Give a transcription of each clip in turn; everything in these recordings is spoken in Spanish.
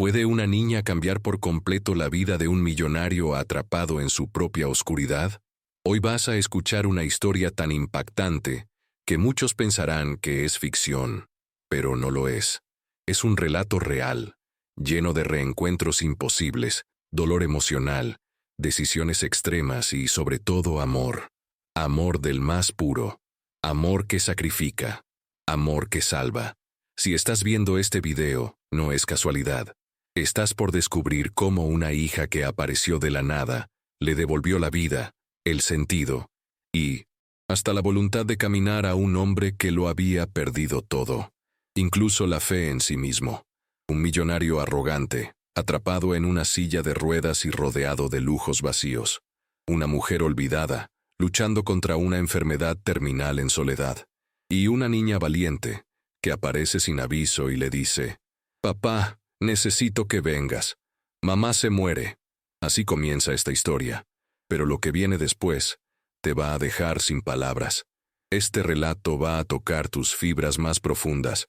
¿Puede una niña cambiar por completo la vida de un millonario atrapado en su propia oscuridad? Hoy vas a escuchar una historia tan impactante que muchos pensarán que es ficción, pero no lo es. Es un relato real, lleno de reencuentros imposibles, dolor emocional, decisiones extremas y, sobre todo, amor. Amor del más puro. Amor que sacrifica. Amor que salva. Si estás viendo este video, no es casualidad. Estás por descubrir cómo una hija que apareció de la nada le devolvió la vida, el sentido y hasta la voluntad de caminar a un hombre que lo había perdido todo, incluso la fe en sí mismo. Un millonario arrogante, atrapado en una silla de ruedas y rodeado de lujos vacíos. Una mujer olvidada, luchando contra una enfermedad terminal en soledad. Y una niña valiente, que aparece sin aviso y le dice: «Papá, necesito que vengas. Mamá se muere». Así comienza esta historia. Pero lo que viene después te va a dejar sin palabras. Este relato va a tocar tus fibras más profundas.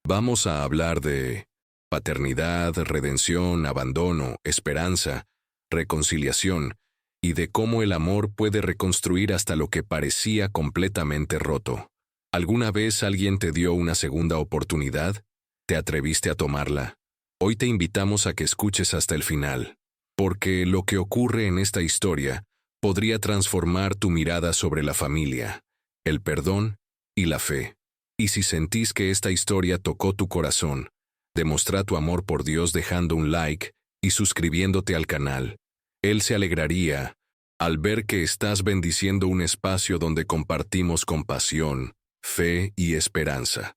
Vamos a hablar de paternidad, redención, abandono, esperanza, reconciliación, y de cómo el amor puede reconstruir hasta lo que parecía completamente roto. ¿Alguna vez alguien te dio una segunda oportunidad? ¿Te atreviste a tomarla? Hoy te invitamos a que escuches hasta el final, porque lo que ocurre en esta historia podría transformar tu mirada sobre la familia, el perdón y la fe. Y si sentís que esta historia tocó tu corazón, demostrá tu amor por Dios dejando un like y suscribiéndote al canal. Él se alegraría al ver que estás bendiciendo un espacio donde compartimos compasión, fe y esperanza.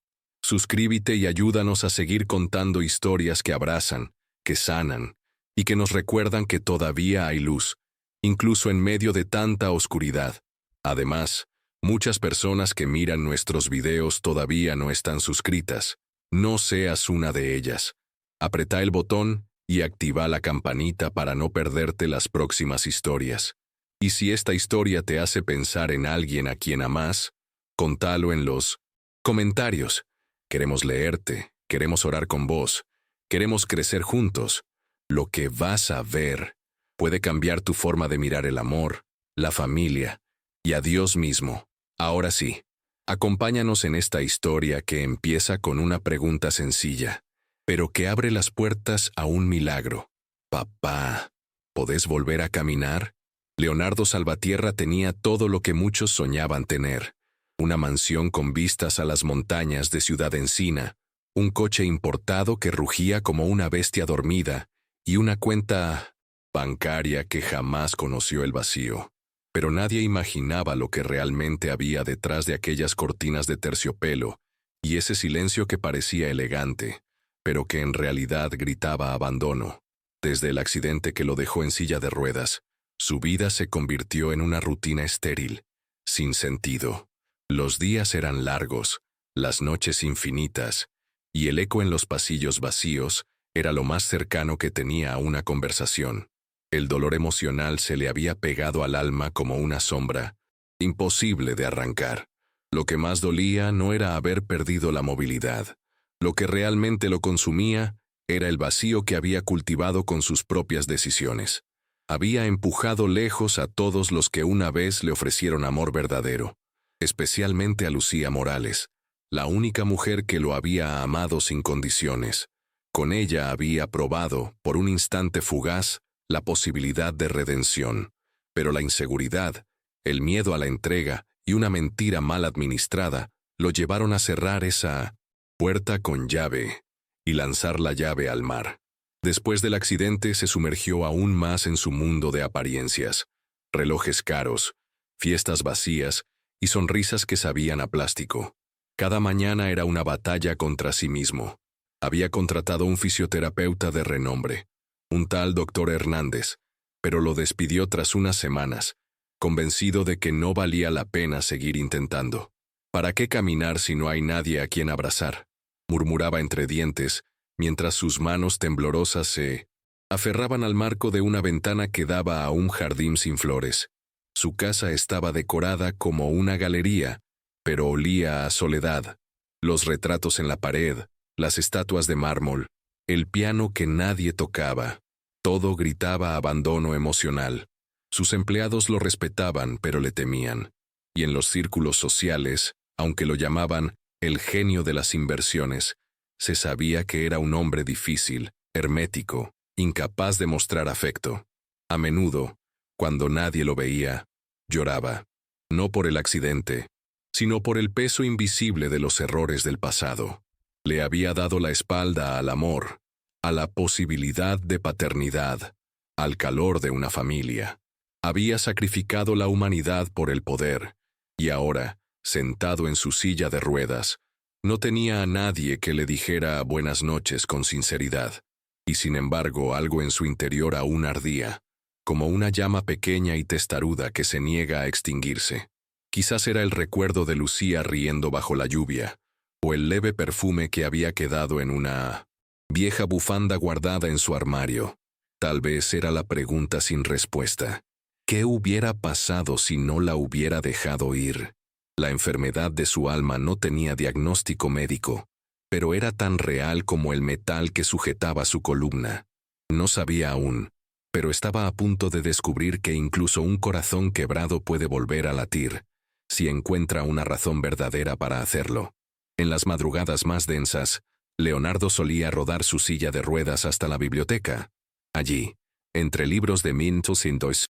Suscríbete y ayúdanos a seguir contando historias que abrazan, que sanan y que nos recuerdan que todavía hay luz, incluso en medio de tanta oscuridad. Además, muchas personas que miran nuestros videos todavía no están suscritas. No seas una de ellas. Apretá el botón y activa la campanita para no perderte las próximas historias. Y si esta historia te hace pensar en alguien a quien amás, contalo en los comentarios. Queremos leerte, queremos orar con vos, queremos crecer juntos. Lo que vas a ver puede cambiar tu forma de mirar el amor, la familia y a Dios mismo. Ahora sí, acompáñanos en esta historia que empieza con una pregunta sencilla, pero que abre las puertas a un milagro. Papá, ¿podés volver a caminar? Leonardo Salvatierra tenía todo lo que muchos soñaban tener. Una mansión con vistas a las montañas de Ciudad Encina, un coche importado que rugía como una bestia dormida y una cuenta bancaria que jamás conoció el vacío. Pero nadie imaginaba lo que realmente había detrás de aquellas cortinas de terciopelo y ese silencio que parecía elegante, pero que en realidad gritaba abandono. Desde el accidente que lo dejó en silla de ruedas, su vida se convirtió en una rutina estéril, sin sentido. Los días eran largos, las noches infinitas, y el eco en los pasillos vacíos era lo más cercano que tenía a una conversación. El dolor emocional se le había pegado al alma como una sombra, imposible de arrancar. Lo que más dolía no era haber perdido la movilidad. Lo que realmente lo consumía era el vacío que había cultivado con sus propias decisiones. Había empujado lejos a todos los que una vez le ofrecieron amor verdadero, especialmente a Lucía Morales, la única mujer que lo había amado sin condiciones. Con ella había probado, por un instante fugaz, la posibilidad de redención, pero la inseguridad, el miedo a la entrega y una mentira mal administrada lo llevaron a cerrar esa puerta con llave y lanzar la llave al mar. Después del accidente se sumergió aún más en su mundo de apariencias, relojes caros, fiestas vacías y sonrisas que sabían a plástico. Cada mañana era una batalla contra sí mismo. Había contratado un fisioterapeuta de renombre, un tal doctor Hernández, pero lo despidió tras unas semanas, convencido de que no valía la pena seguir intentando. ¿Para qué caminar si no hay nadie a quien abrazar?, murmuraba entre dientes, mientras sus manos temblorosas se aferraban al marco de una ventana que daba a un jardín sin flores. Su casa estaba decorada como una galería, pero olía a soledad. Los retratos en la pared, las estatuas de mármol, el piano que nadie tocaba. Todo gritaba abandono emocional. Sus empleados lo respetaban, pero le temían. Y en los círculos sociales, aunque lo llamaban el genio de las inversiones, se sabía que era un hombre difícil, hermético, incapaz de mostrar afecto. A menudo, cuando nadie lo veía, lloraba, no por el accidente, sino por el peso invisible de los errores del pasado. Le había dado la espalda al amor, a la posibilidad de paternidad, al calor de una familia. Había sacrificado la humanidad por el poder, y ahora, sentado en su silla de ruedas, no tenía a nadie que le dijera buenas noches con sinceridad, y sin embargo algo en su interior aún ardía, como una llama pequeña y testaruda que se niega a extinguirse. Quizás era el recuerdo de Lucía riendo bajo la lluvia, o el leve perfume que había quedado en una vieja bufanda guardada en su armario. Tal vez era la pregunta sin respuesta. ¿Qué hubiera pasado si no la hubiera dejado ir? La enfermedad de su alma no tenía diagnóstico médico, pero era tan real como el metal que sujetaba su columna. No sabía aún, pero estaba a punto de descubrir que incluso un corazón quebrado puede volver a latir, si encuentra una razón verdadera para hacerlo. En las madrugadas más densas, Leonardo solía rodar su silla de ruedas hasta la biblioteca. Allí, entre libros de 1200,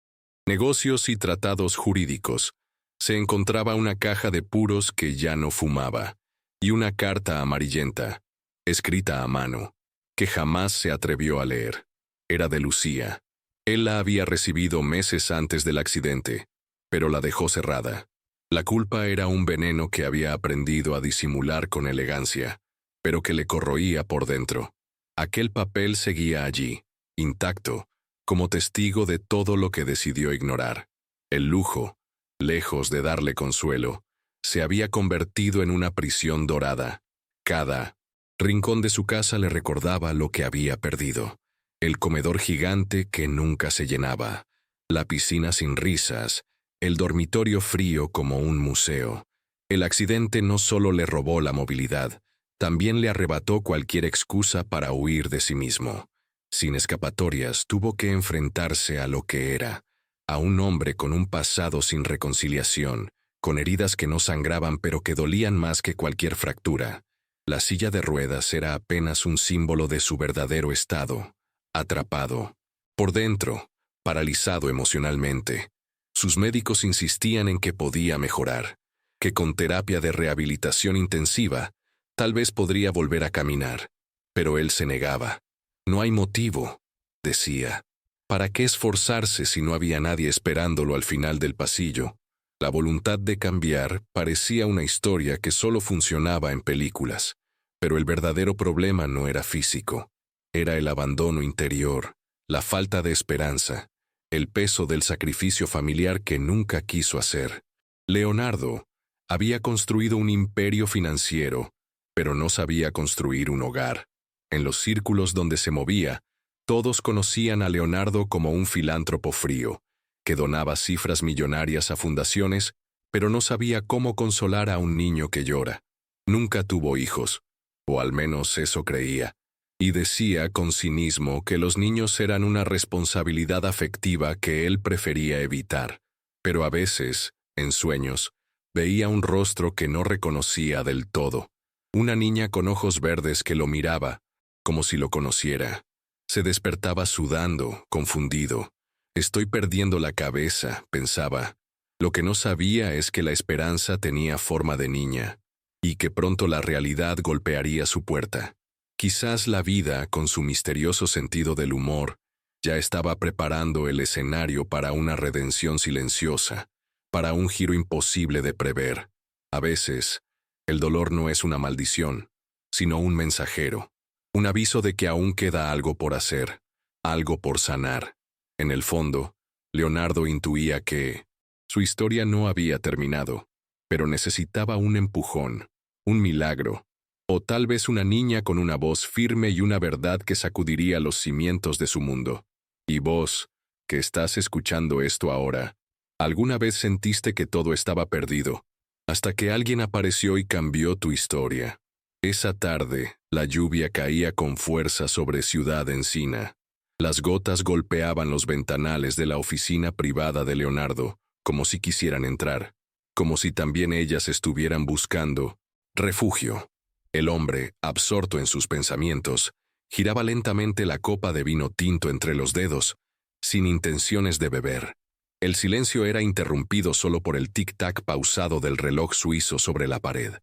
negocios y tratados jurídicos, se encontraba una caja de puros que ya no fumaba, y una carta amarillenta, escrita a mano, que jamás se atrevió a leer. Era de Lucía. Él la había recibido meses antes del accidente, pero la dejó cerrada. La culpa era un veneno que había aprendido a disimular con elegancia, pero que le corroía por dentro. Aquel papel seguía allí, intacto, como testigo de todo lo que decidió ignorar. El lujo, lejos de darle consuelo, se había convertido en una prisión dorada. Cada rincón de su casa le recordaba lo que había perdido. El comedor gigante que nunca se llenaba, la piscina sin risas, el dormitorio frío como un museo. El accidente no solo le robó la movilidad, también le arrebató cualquier excusa para huir de sí mismo. Sin escapatorias, tuvo que enfrentarse a lo que era, a un hombre con un pasado sin reconciliación, con heridas que no sangraban pero que dolían más que cualquier fractura. La silla de ruedas era apenas un símbolo de su verdadero estado, atrapado. Por dentro, paralizado emocionalmente. Sus médicos insistían en que podía mejorar, que con terapia de rehabilitación intensiva, tal vez podría volver a caminar. Pero él se negaba. No hay motivo, decía. ¿Para qué esforzarse si no había nadie esperándolo al final del pasillo? La voluntad de cambiar parecía una historia que solo funcionaba en películas, pero el verdadero problema no era físico. Era el abandono interior, la falta de esperanza, el peso del sacrificio familiar que nunca quiso hacer. Leonardo había construido un imperio financiero, pero no sabía construir un hogar. En los círculos donde se movía, todos conocían a Leonardo como un filántropo frío, que donaba cifras millonarias a fundaciones, pero no sabía cómo consolar a un niño que llora. Nunca tuvo hijos, o al menos eso creía, y decía con cinismo que los niños eran una responsabilidad afectiva que él prefería evitar. Pero a veces, en sueños, veía un rostro que no reconocía del todo. Una niña con ojos verdes que lo miraba, como si lo conociera. Se despertaba sudando, confundido. Estoy perdiendo la cabeza, pensaba. Lo que no sabía es que la esperanza tenía forma de niña, y que pronto la realidad golpearía su puerta. Quizás la vida, con su misterioso sentido del humor, ya estaba preparando el escenario para una redención silenciosa, para un giro imposible de prever. A veces, el dolor no es una maldición, sino un mensajero, un aviso de que aún queda algo por hacer, algo por sanar. En el fondo, Leonardo intuía que su historia no había terminado, pero necesitaba un empujón, un milagro, o tal vez una niña con una voz firme y una verdad que sacudiría los cimientos de su mundo. Y vos, que estás escuchando esto ahora, ¿alguna vez sentiste que todo estaba perdido, hasta que alguien apareció y cambió tu historia? Esa tarde, La lluvia caía con fuerza sobre Ciudad Encina. Las gotas golpeaban los ventanales de la oficina privada de Leonardo, como si quisieran entrar, como si también ellas estuvieran buscando refugio. El hombre, absorto en sus pensamientos, giraba lentamente la copa de vino tinto entre los dedos, sin intenciones de beber. El silencio era interrumpido solo por el tic-tac pausado del reloj suizo sobre la pared.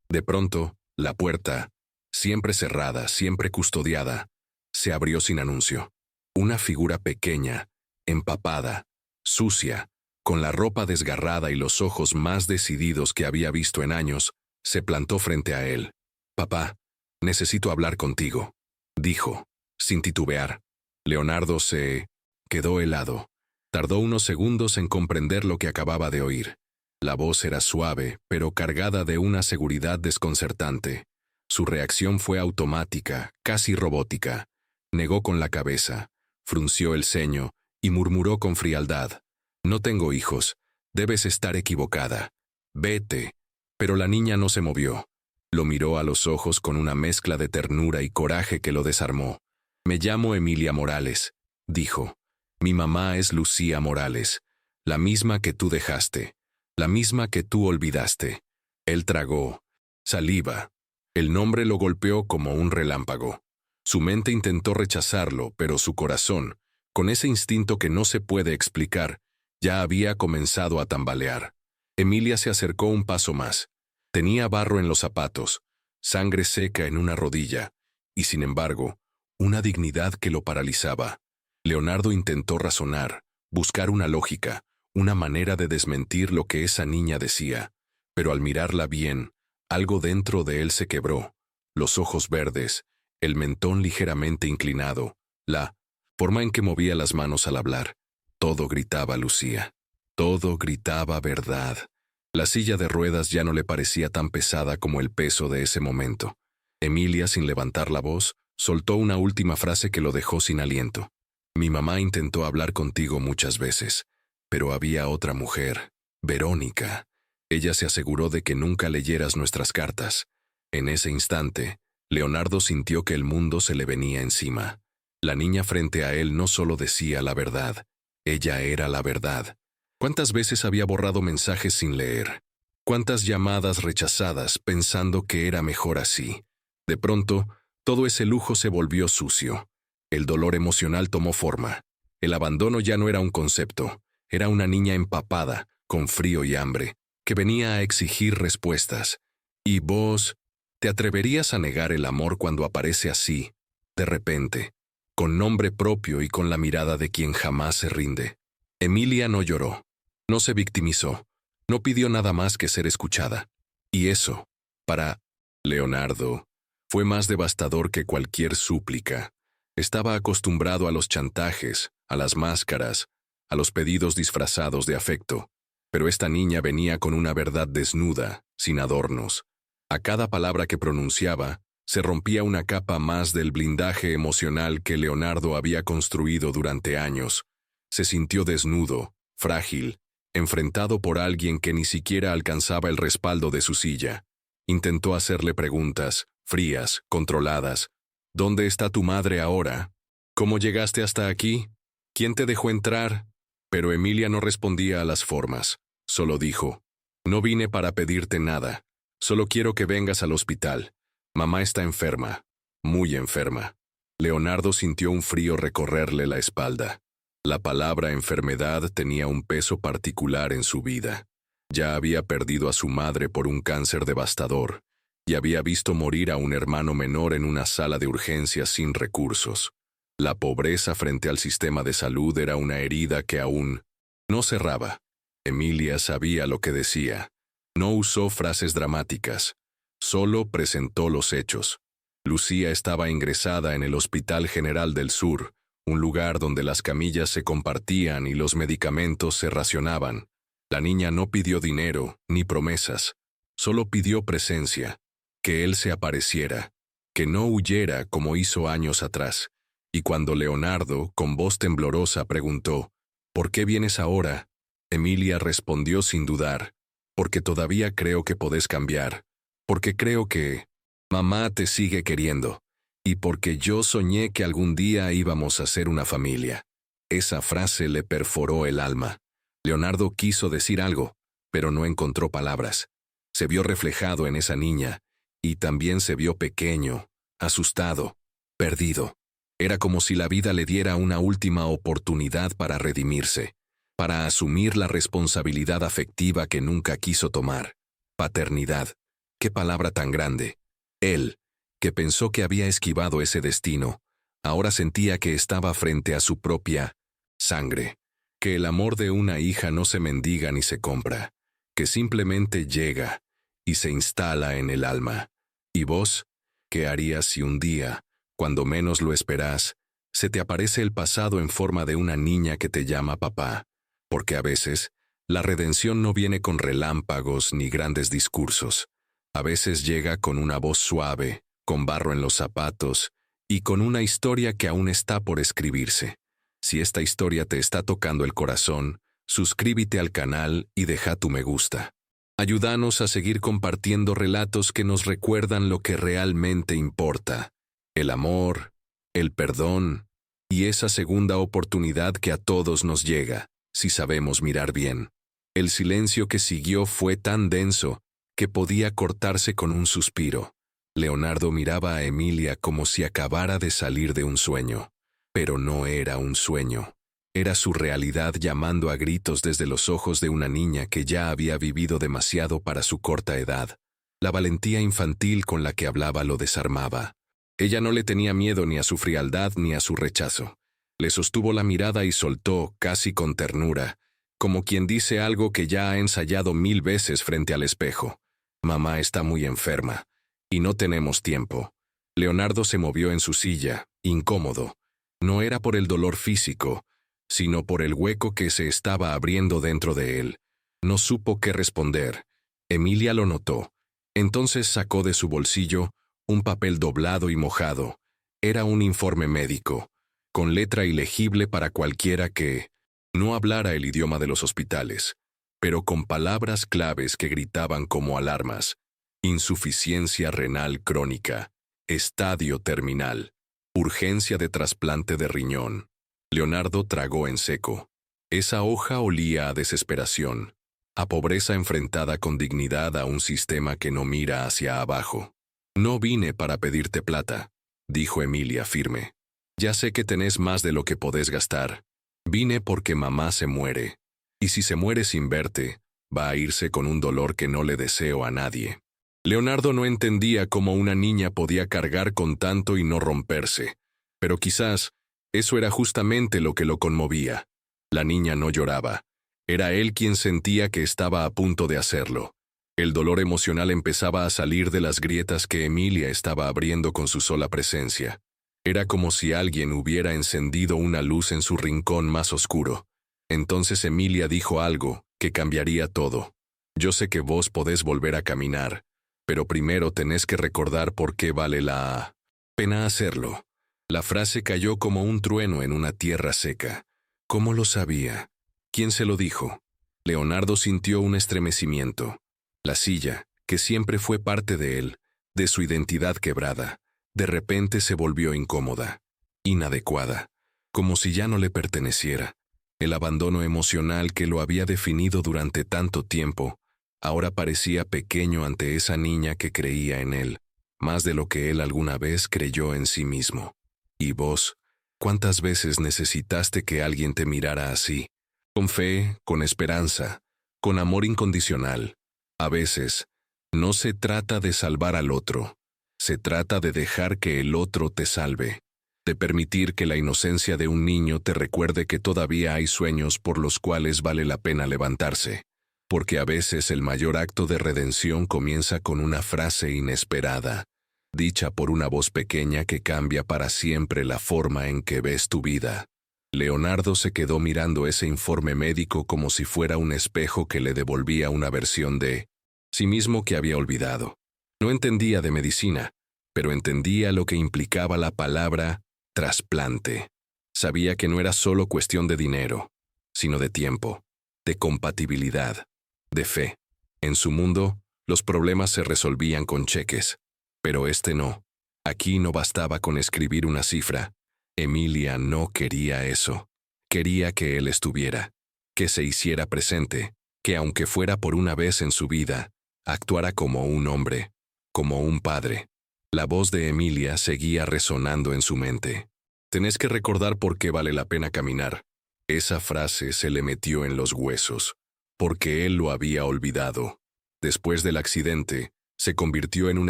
De pronto, la puerta, siempre cerrada, siempre custodiada, se abrió sin anuncio. Una figura pequeña, empapada, sucia, con la ropa desgarrada y los ojos más decididos que había visto en años, se plantó frente a él. «Papá, necesito hablar contigo», dijo, sin titubear. Leonardo se quedó helado. Tardó unos segundos en comprender lo que acababa de oír. La voz era suave, pero cargada de una seguridad desconcertante. Su reacción fue automática, casi robótica. Negó con la cabeza, frunció el ceño y murmuró con frialdad: «No tengo hijos, debes estar equivocada. Vete». Pero la niña no se movió. Lo miró a los ojos con una mezcla de ternura y coraje que lo desarmó. «Me llamo Emilia Morales», dijo. «Mi mamá es Lucía Morales, la misma que tú dejaste, la misma que tú olvidaste». Él tragó saliva. El nombre lo golpeó como un relámpago. Su mente intentó rechazarlo, pero su corazón, con ese instinto que no se puede explicar, ya había comenzado a tambalear. Emilia se acercó un paso más. Tenía barro en los zapatos, sangre seca en una rodilla, y sin embargo, una dignidad que lo paralizaba. Leonardo intentó razonar, buscar una lógica, una manera de desmentir lo que esa niña decía, pero al mirarla bien, algo dentro de él se quebró. Los ojos verdes, el mentón ligeramente inclinado, la forma en que movía las manos al hablar. Todo gritaba Lucía. Todo gritaba verdad. La silla de ruedas ya no le parecía tan pesada como el peso de ese momento. Emilia, sin levantar la voz, soltó una última frase que lo dejó sin aliento. «Mi mamá intentó hablar contigo muchas veces, pero había otra mujer, Verónica. Ella se aseguró de que nunca leyeras nuestras cartas». En ese instante, Leonardo sintió que el mundo se le venía encima. La niña frente a él no solo decía la verdad, ella era la verdad. ¿Cuántas veces había borrado mensajes sin leer? ¿Cuántas llamadas rechazadas pensando que era mejor así? De pronto, todo ese lujo se volvió sucio. El dolor emocional tomó forma. El abandono ya no era un concepto, era una niña empapada, con frío y hambre, que venía a exigir respuestas. ¿Y vos te atreverías a negar el amor cuando aparece así, de repente, con nombre propio y con la mirada de quien jamás se rinde? Emilia no lloró, no se victimizó, no pidió nada más que ser escuchada. Y eso, para Leonardo, fue más devastador que cualquier súplica. Estaba acostumbrado a los chantajes, a las máscaras, a los pedidos disfrazados de afecto, pero esta niña venía con una verdad desnuda, sin adornos. A cada palabra que pronunciaba, se rompía una capa más del blindaje emocional que Leonardo había construido durante años. Se sintió desnudo, frágil, enfrentado por alguien que ni siquiera alcanzaba el respaldo de su silla. Intentó hacerle preguntas, frías, controladas. ¿Dónde está tu madre ahora? ¿Cómo llegaste hasta aquí? ¿Quién te dejó entrar? Pero Emilia no respondía a las formas. Solo dijo: «No vine para pedirte nada. Solo quiero que vengas al hospital. Mamá está enferma, muy enferma». Leonardo sintió un frío recorrerle la espalda. La palabra enfermedad tenía un peso particular en su vida. Ya había perdido a su madre por un cáncer devastador y había visto morir a un hermano menor en una sala de urgencias sin recursos. La pobreza frente al sistema de salud era una herida que aún no cerraba. Emilia sabía lo que decía. No usó frases dramáticas, solo presentó los hechos. Lucía estaba ingresada en el Hospital General del Sur, un lugar donde las camillas se compartían y los medicamentos se racionaban. La niña no pidió dinero ni promesas, solo pidió presencia, que él se apareciera, que no huyera como hizo años atrás. Y cuando Leonardo, con voz temblorosa, preguntó: «¿Por qué vienes ahora?», Emilia respondió sin dudar: «Porque todavía creo que podés cambiar, porque creo que Mamá te sigue queriendo. Y porque yo soñé que algún día íbamos a ser una familia. Esa frase le perforó el alma. Leonardo quiso decir algo, pero no encontró palabras. Se vio reflejado en esa niña, y también se vio pequeño, asustado, perdido. Era como si la vida le diera una última oportunidad para redimirse, para asumir la responsabilidad afectiva que nunca quiso tomar. Paternidad. Qué palabra tan grande. Él, que pensó que había esquivado ese destino, ahora sentía que estaba frente a su propia sangre, que el amor de una hija no se mendiga ni se compra, que simplemente llega y se instala en el alma. ¿Y vos? ¿Qué harías si un día, cuando menos lo esperás, se te aparece el pasado en forma de una niña que te llama papá? Porque a veces, la redención no viene con relámpagos ni grandes discursos. A veces llega con una voz suave, con barro en los zapatos, y con una historia que aún está por escribirse. Si esta historia te está tocando el corazón, suscríbete al canal y deja tu me gusta. Ayúdanos a seguir compartiendo relatos que nos recuerdan lo que realmente importa: el amor, el perdón y esa segunda oportunidad que a todos nos llega, si sabemos mirar bien. El silencio que siguió fue tan denso que podía cortarse con un suspiro. Leonardo miraba a Emilia como si acabara de salir de un sueño. Pero no era un sueño. Era su realidad llamando a gritos desde los ojos de una niña que ya había vivido demasiado para su corta edad. La valentía infantil con la que hablaba lo desarmaba. Ella no le tenía miedo ni a su frialdad ni a su rechazo. Le sostuvo la mirada y soltó, casi con ternura, como quien dice algo que ya ha ensayado 1000 veces frente al espejo. Mamá está muy enferma, y no tenemos tiempo. Leonardo se movió en su silla, incómodo. No era por el dolor físico, sino por el hueco que se estaba abriendo dentro de él. No supo qué responder. Emilia lo notó. Entonces sacó de su bolsillo un papel doblado y mojado. Era un informe médico, con letra ilegible para cualquiera que no hablara el idioma de los hospitales, pero con palabras claves que gritaban como alarmas: insuficiencia renal crónica, estadio terminal, urgencia de trasplante de riñón. Leonardo tragó en seco. Esa hoja olía a desesperación, a pobreza enfrentada con dignidad a un sistema que no mira hacia abajo. No vine para pedirte plata, dijo Emilia firme. Ya sé que tenés más de lo que podés gastar. Vine porque mamá se muere. Y si se muere sin verte, va a irse con un dolor que no le deseo a nadie. Leonardo no entendía cómo una niña podía cargar con tanto y no romperse. Pero quizás eso era justamente lo que lo conmovía. La niña no lloraba. Era él quien sentía que estaba a punto de hacerlo. El dolor emocional empezaba a salir de las grietas que Emilia estaba abriendo con su sola presencia. Era como si alguien hubiera encendido una luz en su rincón más oscuro. Entonces Emilia dijo algo que cambiaría todo. Yo sé que vos podés volver a caminar, pero primero tenés que recordar por qué vale la pena hacerlo. La frase cayó como un trueno en una tierra seca. ¿Cómo lo sabía? ¿Quién se lo dijo? Leonardo sintió un estremecimiento. La silla, que siempre fue parte de él, de su identidad quebrada, de repente se volvió incómoda, inadecuada, como si ya no le perteneciera. El abandono emocional que lo había definido durante tanto tiempo, ahora parecía pequeño ante esa niña que creía en él, más de lo que él alguna vez creyó en sí mismo. ¿Y vos? ¿Cuántas veces necesitaste que alguien te mirara así? Con fe, con esperanza, con amor incondicional. A veces, no se trata de salvar al otro, se trata de dejar que el otro te salve, de permitir que la inocencia de un niño te recuerde que todavía hay sueños por los cuales vale la pena levantarse, porque a veces el mayor acto de redención comienza con una frase inesperada, dicha por una voz pequeña que cambia para siempre la forma en que ves tu vida. Leonardo se quedó mirando ese informe médico como si fuera un espejo que le devolvía una versión de sí mismo que había olvidado. No entendía de medicina, pero entendía lo que implicaba la palabra trasplante. Sabía que no era solo cuestión de dinero, sino de tiempo, de compatibilidad, de fe. En su mundo, los problemas se resolvían con cheques. Pero este no. Aquí no bastaba con escribir una cifra. Emilia no quería eso. Quería que él estuviera, que se hiciera presente, que aunque fuera por una vez en su vida, actuara como un hombre, como un padre. La voz de Emilia seguía resonando en su mente. Tenés que recordar por qué vale la pena caminar. Esa frase se le metió en los huesos, porque él lo había olvidado. Después del accidente, se convirtió en un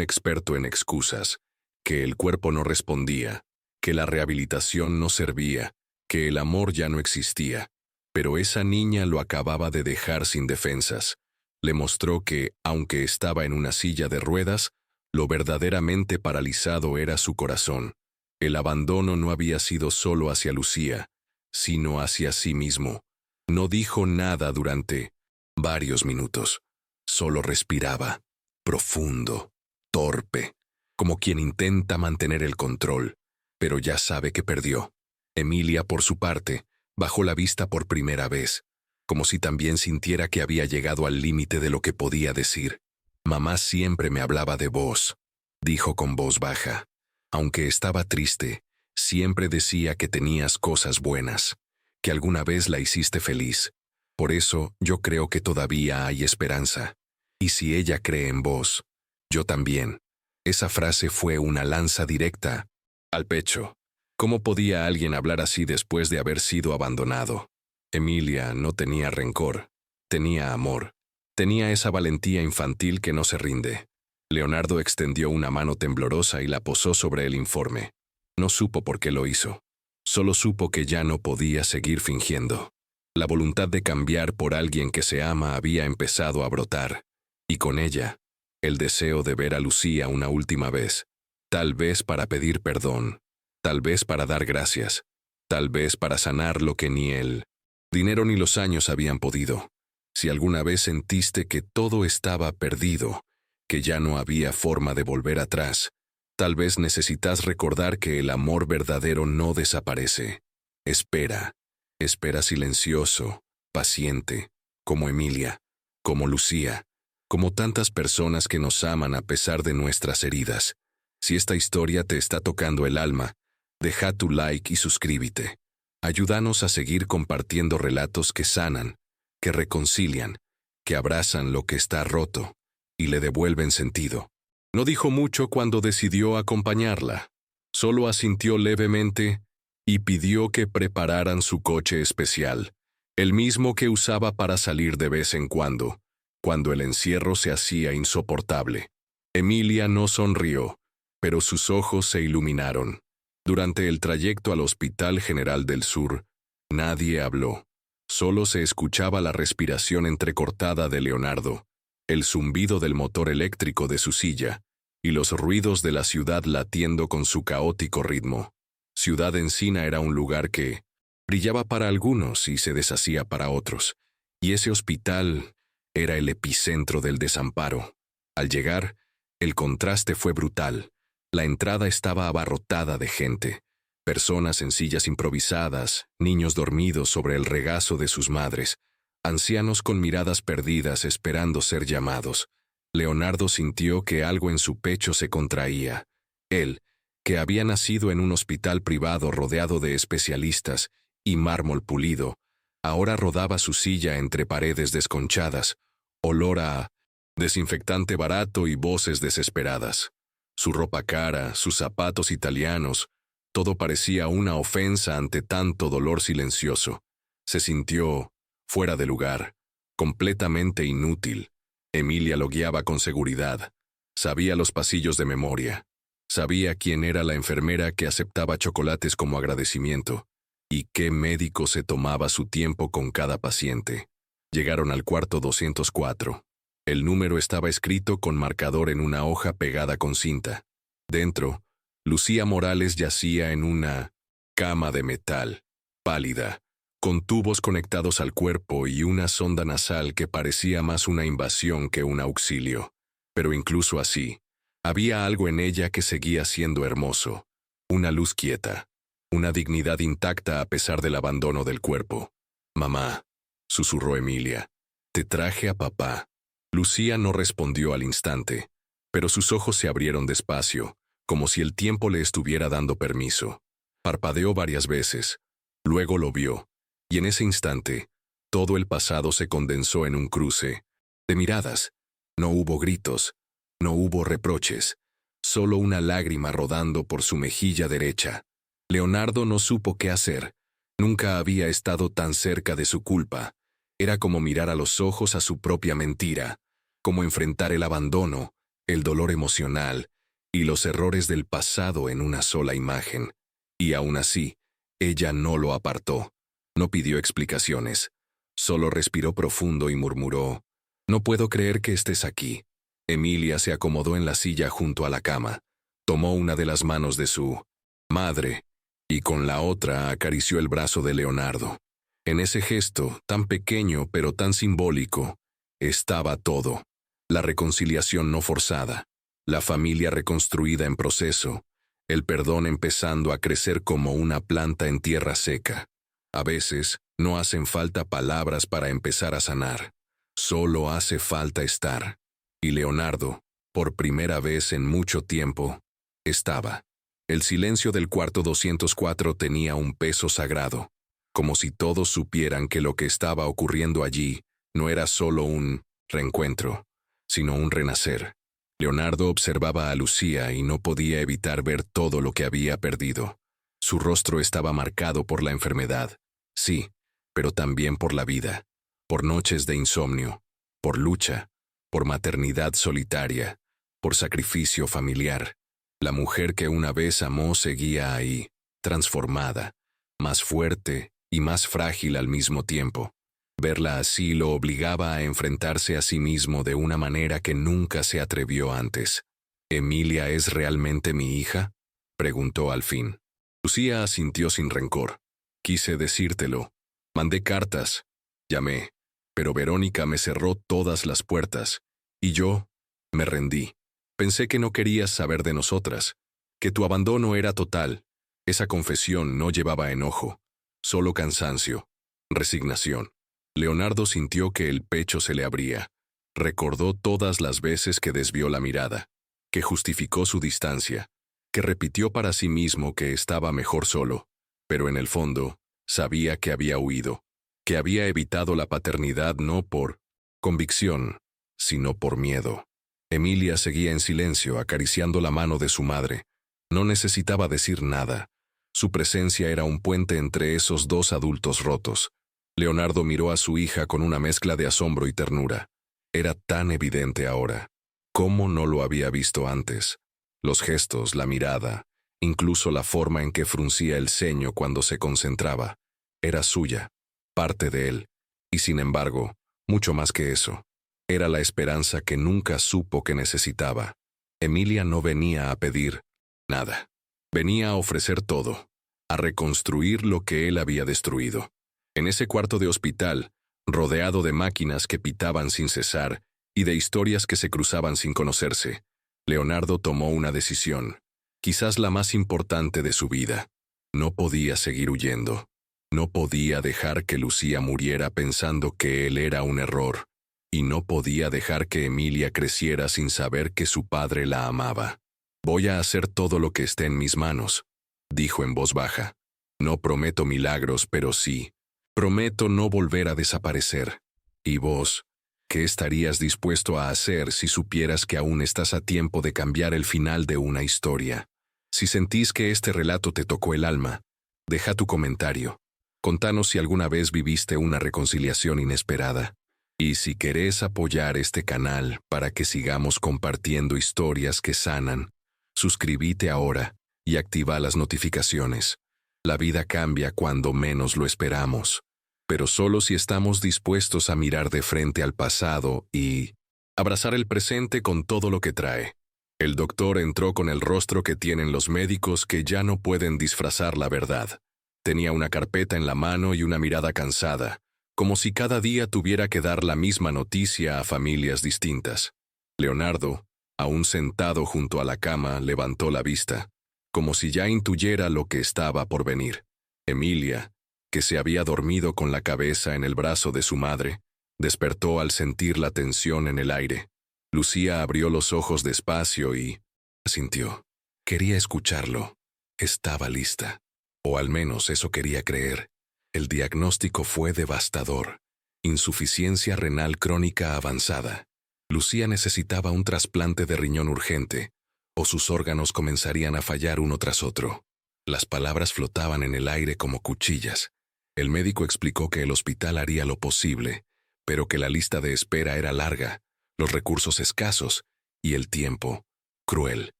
experto en excusas, que el cuerpo no respondía, que la rehabilitación no servía, que el amor ya no existía. Pero esa niña lo acababa de dejar sin defensas. Le mostró que, aunque estaba en una silla de ruedas, lo verdaderamente paralizado era su corazón. El abandono no había sido solo hacia Lucía, sino hacia sí mismo. No dijo nada durante varios minutos. Solo respiraba, profundo, torpe, como quien intenta mantener el control, pero ya sabe que perdió. Emilia, por su parte, bajó la vista por primera vez, como si también sintiera que había llegado al límite de lo que podía decir. Mamá siempre me hablaba de vos, dijo con voz baja. Aunque estaba triste, siempre decía que tenías cosas buenas, que alguna vez la hiciste feliz. Por eso yo creo que todavía hay esperanza. Y si ella cree en vos, yo también. Esa frase fue una lanza directa al pecho. ¿Cómo podía alguien hablar así después de haber sido abandonado? Emilia no tenía rencor, tenía amor. Tenía esa valentía infantil que no se rinde. Leonardo extendió una mano temblorosa y la posó sobre el informe. No supo por qué lo hizo. Solo supo que ya no podía seguir fingiendo. La voluntad de cambiar por alguien que se ama había empezado a brotar. Y con ella, el deseo de ver a Lucía una última vez. Tal vez para pedir perdón. Tal vez para dar gracias. Tal vez para sanar lo que ni el dinero ni los años habían podido. Si alguna vez sentiste que todo estaba perdido, que ya no había forma de volver atrás, tal vez necesitas recordar que el amor verdadero no desaparece. Espera, espera silencioso, paciente, como Emilia, como Lucía, como tantas personas que nos aman a pesar de nuestras heridas. Si esta historia te está tocando el alma, deja tu like y suscríbete. Ayúdanos a seguir compartiendo relatos que sanan, que reconcilian, que abrazan lo que está roto y le devuelven sentido. No dijo mucho cuando decidió acompañarla. Solo asintió levemente y pidió que prepararan su coche especial, el mismo que usaba para salir de vez en cuando el encierro se hacía insoportable. Emilia no sonrió, pero sus ojos se iluminaron. Durante el trayecto al Hospital General del Sur, nadie habló. Solo se escuchaba la respiración entrecortada de Leonardo, el zumbido del motor eléctrico de su silla, y los ruidos de la ciudad latiendo con su caótico ritmo. Ciudad Encina era un lugar que brillaba para algunos y se deshacía para otros, y ese hospital era el epicentro del desamparo. Al llegar, el contraste fue brutal. La entrada estaba abarrotada de gente. Personas en sillas improvisadas, niños dormidos sobre el regazo de sus madres, ancianos con miradas perdidas esperando ser llamados. Leonardo sintió que algo en su pecho se contraía. Él, que había nacido en un hospital privado rodeado de especialistas y mármol pulido, ahora rodaba su silla entre paredes desconchadas, olor a desinfectante barato y voces desesperadas. Su ropa cara, sus zapatos italianos, todo parecía una ofensa ante tanto dolor silencioso. Se sintió fuera de lugar, completamente inútil. Emilia lo guiaba con seguridad. Sabía los pasillos de memoria. Sabía quién era la enfermera que aceptaba chocolates como agradecimiento y qué médico se tomaba su tiempo con cada paciente. Llegaron al cuarto 204. El número estaba escrito con marcador en una hoja pegada con cinta. Dentro, Lucía Morales yacía en una cama de metal, pálida, con tubos conectados al cuerpo y una sonda nasal que parecía más una invasión que un auxilio. Pero incluso así, había algo en ella que seguía siendo hermoso, una luz quieta, una dignidad intacta a pesar del abandono del cuerpo. «Mamá», susurró Emilia, «te traje a papá». Lucía no respondió al instante. pero sus ojos se abrieron despacio, como si el tiempo le estuviera dando permiso. Parpadeó varias veces, luego lo vio, y en ese instante, todo el pasado se condensó en un cruce de miradas. No hubo gritos, no hubo reproches, solo una lágrima rodando por su mejilla derecha. Leonardo no supo qué hacer. Nunca había estado tan cerca de su culpa. Era como mirar a los ojos a su propia mentira, como enfrentar el abandono, el dolor emocional y los errores del pasado en una sola imagen. Y aún así, ella no lo apartó. No pidió explicaciones. Solo respiró profundo y murmuró: «No puedo creer que estés aquí». Emilia se acomodó en la silla junto a la cama, tomó una de las manos de su madre y con la otra acarició el brazo de Leonardo. En ese gesto, tan pequeño pero tan simbólico, estaba todo. La reconciliación no forzada, la familia reconstruida en proceso, el perdón empezando a crecer como una planta en tierra seca. A veces, no hacen falta palabras para empezar a sanar. Solo hace falta estar. Y Leonardo, por primera vez en mucho tiempo, estaba. El silencio del cuarto 204 tenía un peso sagrado, como si todos supieran que lo que estaba ocurriendo allí no era solo un reencuentro, sino un renacer. Leonardo observaba a Lucía y no podía evitar ver todo lo que había perdido. Su rostro estaba marcado por la enfermedad, sí, pero también por la vida, por noches de insomnio, por lucha, por maternidad solitaria, por sacrificio familiar. La mujer que una vez amó seguía ahí, transformada, más fuerte y más frágil al mismo tiempo. Verla así lo obligaba a enfrentarse a sí mismo de una manera que nunca se atrevió antes. «¿Emilia es realmente mi hija?», preguntó al fin. Lucía asintió sin rencor. «Quise decírtelo. Mandé cartas. Llamé. Pero Verónica me cerró todas las puertas. Y yo me rendí. Pensé que no querías saber de nosotras, que tu abandono era total». Esa confesión no llevaba enojo, solo cansancio, resignación. Leonardo sintió que el pecho se le abría. Recordó todas las veces que desvió la mirada, que justificó su distancia, que repitió para sí mismo que estaba mejor solo, pero en el fondo, sabía que había huido, que había evitado la paternidad no por convicción, sino por miedo. Emilia seguía en silencio, acariciando la mano de su madre. No necesitaba decir nada. Su presencia era un puente entre esos dos adultos rotos. Leonardo miró a su hija con una mezcla de asombro y ternura. Era tan evidente ahora. ¿Cómo no lo había visto antes? Los gestos, la mirada, incluso la forma en que fruncía el ceño cuando se concentraba, era suya, parte de él. Y sin embargo, mucho más que eso. Era la esperanza que nunca supo que necesitaba. Emilia no venía a pedir nada. Venía a ofrecer todo, a reconstruir lo que él había destruido. En ese cuarto de hospital, rodeado de máquinas que pitaban sin cesar y de historias que se cruzaban sin conocerse, Leonardo tomó una decisión, quizás la más importante de su vida. No podía seguir huyendo. No podía dejar que Lucía muriera pensando que él era un error. Y no podía dejar que Emilia creciera sin saber que su padre la amaba. «Voy a hacer todo lo que esté en mis manos», dijo en voz baja. «No prometo milagros, pero sí. Prometo no volver a desaparecer. ¿Y vos? ¿Qué estarías dispuesto a hacer si supieras que aún estás a tiempo de cambiar el final de una historia? Si sentís que este relato te tocó el alma, deja tu comentario. Contanos si alguna vez viviste una reconciliación inesperada. Y si querés apoyar este canal para que sigamos compartiendo historias que sanan, suscríbete ahora y activa las notificaciones. La vida cambia cuando menos lo esperamos, pero solo si estamos dispuestos a mirar de frente al pasado y abrazar el presente con todo lo que trae. El doctor entró con el rostro que tienen los médicos que ya no pueden disfrazar la verdad. Tenía una carpeta en la mano y una mirada cansada, como si cada día tuviera que dar la misma noticia a familias distintas. Leonardo, aún sentado junto a la cama, levantó la vista, como si ya intuyera lo que estaba por venir. Emilia, que se había dormido con la cabeza en el brazo de su madre, despertó al sentir la tensión en el aire. Lucía abrió los ojos despacio y asintió. Quería escucharlo. Estaba lista. O al menos eso quería creer. El diagnóstico fue devastador. Insuficiencia renal crónica avanzada. Lucía necesitaba un trasplante de riñón urgente, o sus órganos comenzarían a fallar uno tras otro. Las palabras flotaban en el aire como cuchillas. El médico explicó que el hospital haría lo posible, pero que la lista de espera era larga, los recursos escasos y el tiempo cruel.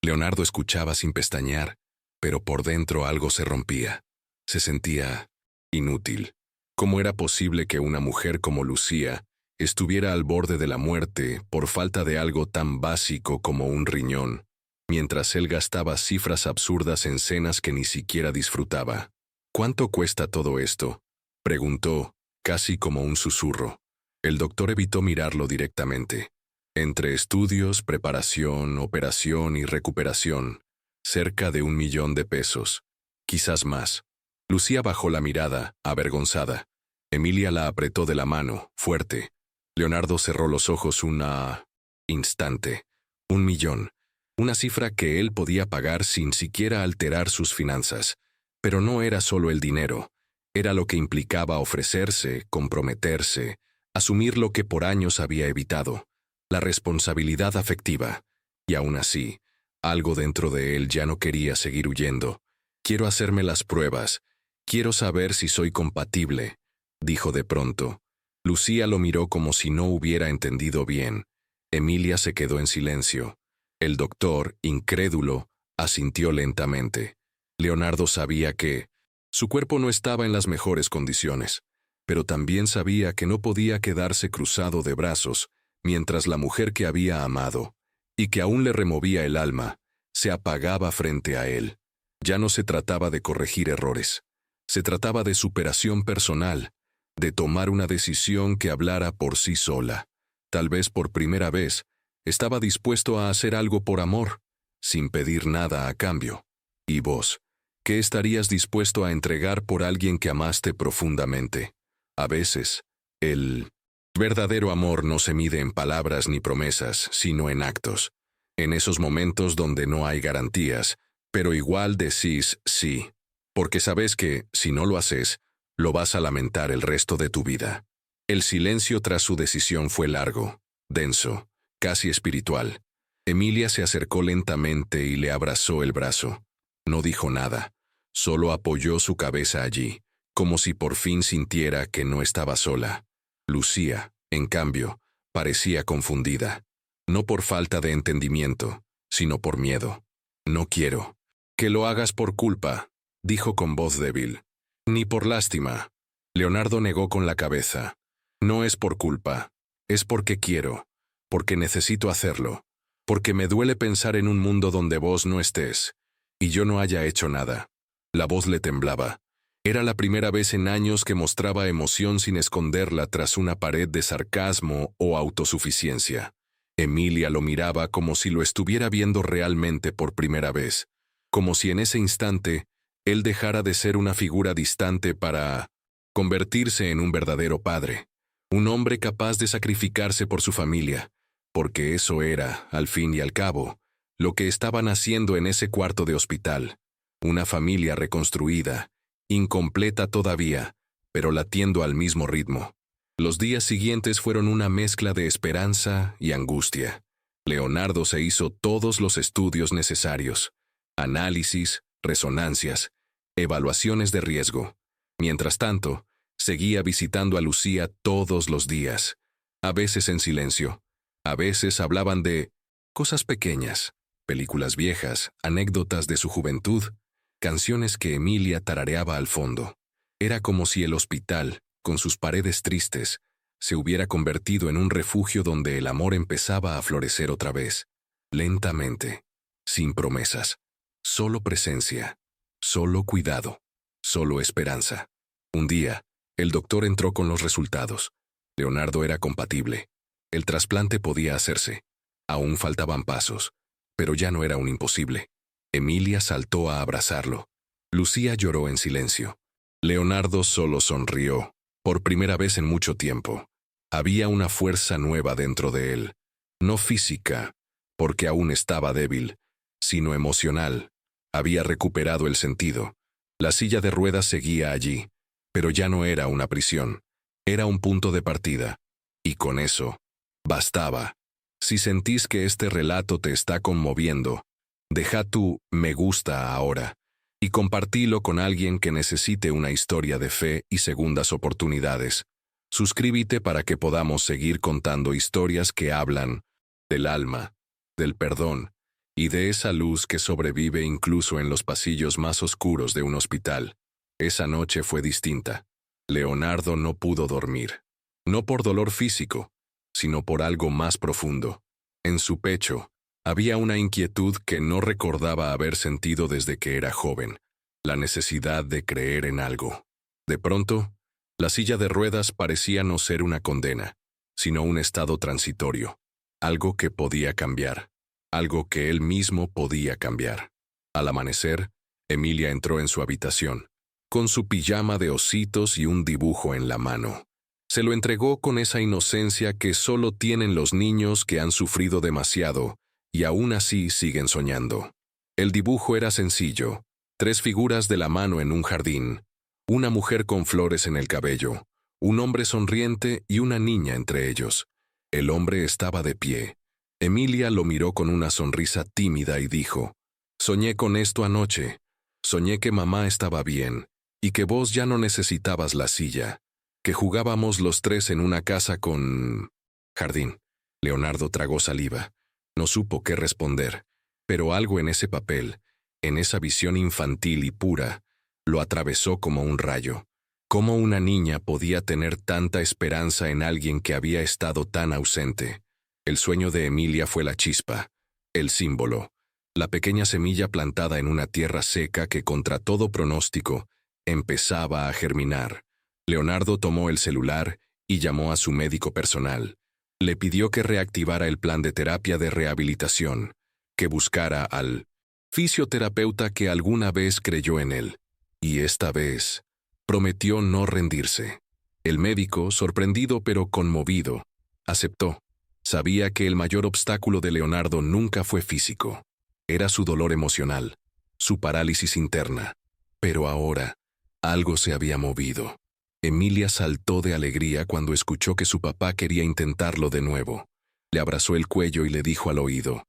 Leonardo escuchaba sin pestañear, pero por dentro algo se rompía. Se sentía inútil. ¿Cómo era posible que una mujer como Lucía estuviera al borde de la muerte por falta de algo tan básico como un riñón, mientras él gastaba cifras absurdas en cenas que ni siquiera disfrutaba? ¿Cuánto cuesta todo esto?, preguntó, casi como un susurro. El doctor evitó mirarlo directamente. Entre estudios, preparación, operación y recuperación, cerca de 1.000.000 de pesos. Quizás más. Lucía bajó la mirada, avergonzada. Emilia la apretó de la mano, fuerte. Leonardo cerró los ojos un instante. 1.000.000. Una cifra que él podía pagar sin siquiera alterar sus finanzas. Pero no era solo el dinero. Era lo que implicaba ofrecerse, comprometerse, asumir lo que por años había evitado. La responsabilidad afectiva. Y aún así, algo dentro de él ya no quería seguir huyendo. Quiero hacerme las pruebas. Quiero saber si soy compatible, dijo de pronto. Lucía lo miró como si no hubiera entendido bien. Emilia se quedó en silencio. El doctor, incrédulo, asintió lentamente. Leonardo sabía que su cuerpo no estaba en las mejores condiciones, pero también sabía que no podía quedarse cruzado de brazos mientras la mujer que había amado, y que aún le removía el alma, se apagaba frente a él. Ya no se trataba de corregir errores. Se trataba de superación personal, de tomar una decisión que hablara por sí sola. Tal vez por primera vez, estaba dispuesto a hacer algo por amor, sin pedir nada a cambio. ¿Y vos? ¿Qué estarías dispuesto a entregar por alguien que amaste profundamente? A veces, el verdadero amor no se mide en palabras ni promesas, sino en actos. En esos momentos donde no hay garantías, pero igual decís sí. Porque sabes que, si no lo haces, lo vas a lamentar el resto de tu vida. El silencio tras su decisión fue largo, denso, casi espiritual. Emilia se acercó lentamente y le abrazó el brazo. No dijo nada, solo apoyó su cabeza allí, como si por fin sintiera que no estaba sola. Lucía, en cambio, parecía confundida. No por falta de entendimiento, sino por miedo. No quiero que lo hagas por culpa, dijo con voz débil. Ni por lástima. Leonardo negó con la cabeza. No es por culpa. Es porque quiero. Porque necesito hacerlo. Porque me duele pensar en un mundo donde vos no estés. Y yo no haya hecho nada. La voz le temblaba. Era la primera vez en años que mostraba emoción sin esconderla tras una pared de sarcasmo o autosuficiencia. Emilia lo miraba como si lo estuviera viendo realmente por primera vez. Como si en ese instante él dejara de ser una figura distante para convertirse en un verdadero padre, un hombre capaz de sacrificarse por su familia, porque eso era, al fin y al cabo, lo que estaban haciendo en ese cuarto de hospital, una familia reconstruida, incompleta todavía, pero latiendo al mismo ritmo. Los días siguientes fueron una mezcla de esperanza y angustia. Leonardo se hizo todos los estudios necesarios, análisis, resonancias, evaluaciones de riesgo. Mientras tanto, seguía visitando a Lucía todos los días, a veces en silencio. A veces hablaban de cosas pequeñas, películas viejas, anécdotas de su juventud, canciones que Emilia tarareaba al fondo. Era como si el hospital, con sus paredes tristes, se hubiera convertido en un refugio donde el amor empezaba a florecer otra vez, lentamente, sin promesas. Solo presencia, solo cuidado, solo esperanza. Un día, el doctor entró con los resultados. Leonardo era compatible. El trasplante podía hacerse. Aún faltaban pasos, pero ya no era un imposible. Emilia saltó a abrazarlo. Lucía lloró en silencio. Leonardo solo sonrió, por primera vez en mucho tiempo. Había una fuerza nueva dentro de él. No física, porque aún estaba débil, sino emocional. Había recuperado el sentido. La silla de ruedas seguía allí, pero ya no era una prisión. Era un punto de partida. Y con eso, bastaba. Si sentís que este relato te está conmoviendo, deja tu me gusta ahora y compartilo con alguien que necesite una historia de fe y segundas oportunidades. Suscríbete para que podamos seguir contando historias que hablan del alma, del perdón y de esa luz que sobrevive incluso en los pasillos más oscuros de un hospital. Esa noche fue distinta. Leonardo no pudo dormir. No por dolor físico, sino por algo más profundo. En su pecho, había una inquietud que no recordaba haber sentido desde que era joven, la necesidad de creer en algo. De pronto, la silla de ruedas parecía no ser una condena, sino un estado transitorio, algo que podía cambiar, algo que él mismo podía cambiar. Al amanecer, Emilia entró en su habitación, con su pijama de ositos y un dibujo en la mano. Se lo entregó con esa inocencia que solo tienen los niños que han sufrido demasiado y aún así siguen soñando. El dibujo era sencillo, 3 figuras de la mano en un jardín, una mujer con flores en el cabello, un hombre sonriente y una niña entre ellos. El hombre estaba de pie. Emilia lo miró con una sonrisa tímida y dijo: «Soñé con esto anoche. Soñé que mamá estaba bien y que vos ya no necesitabas la silla, que jugábamos los 3 en una casa con... jardín». Leonardo tragó saliva. No supo qué responder, pero algo en ese papel, en esa visión infantil y pura, lo atravesó como un rayo. ¿Cómo una niña podía tener tanta esperanza en alguien que había estado tan ausente? El sueño de Emilia fue la chispa, el símbolo, la pequeña semilla plantada en una tierra seca que contra todo pronóstico empezaba a germinar. Leonardo tomó el celular y llamó a su médico personal. Le pidió que reactivara el plan de terapia de rehabilitación, que buscara al fisioterapeuta que alguna vez creyó en él. Y esta vez, prometió no rendirse. El médico, sorprendido pero conmovido, aceptó. Sabía que el mayor obstáculo de Leonardo nunca fue físico. Era su dolor emocional, su parálisis interna. Pero ahora, algo se había movido. Emilia saltó de alegría cuando escuchó que su papá quería intentarlo de nuevo. Le abrazó el cuello y le dijo al oído: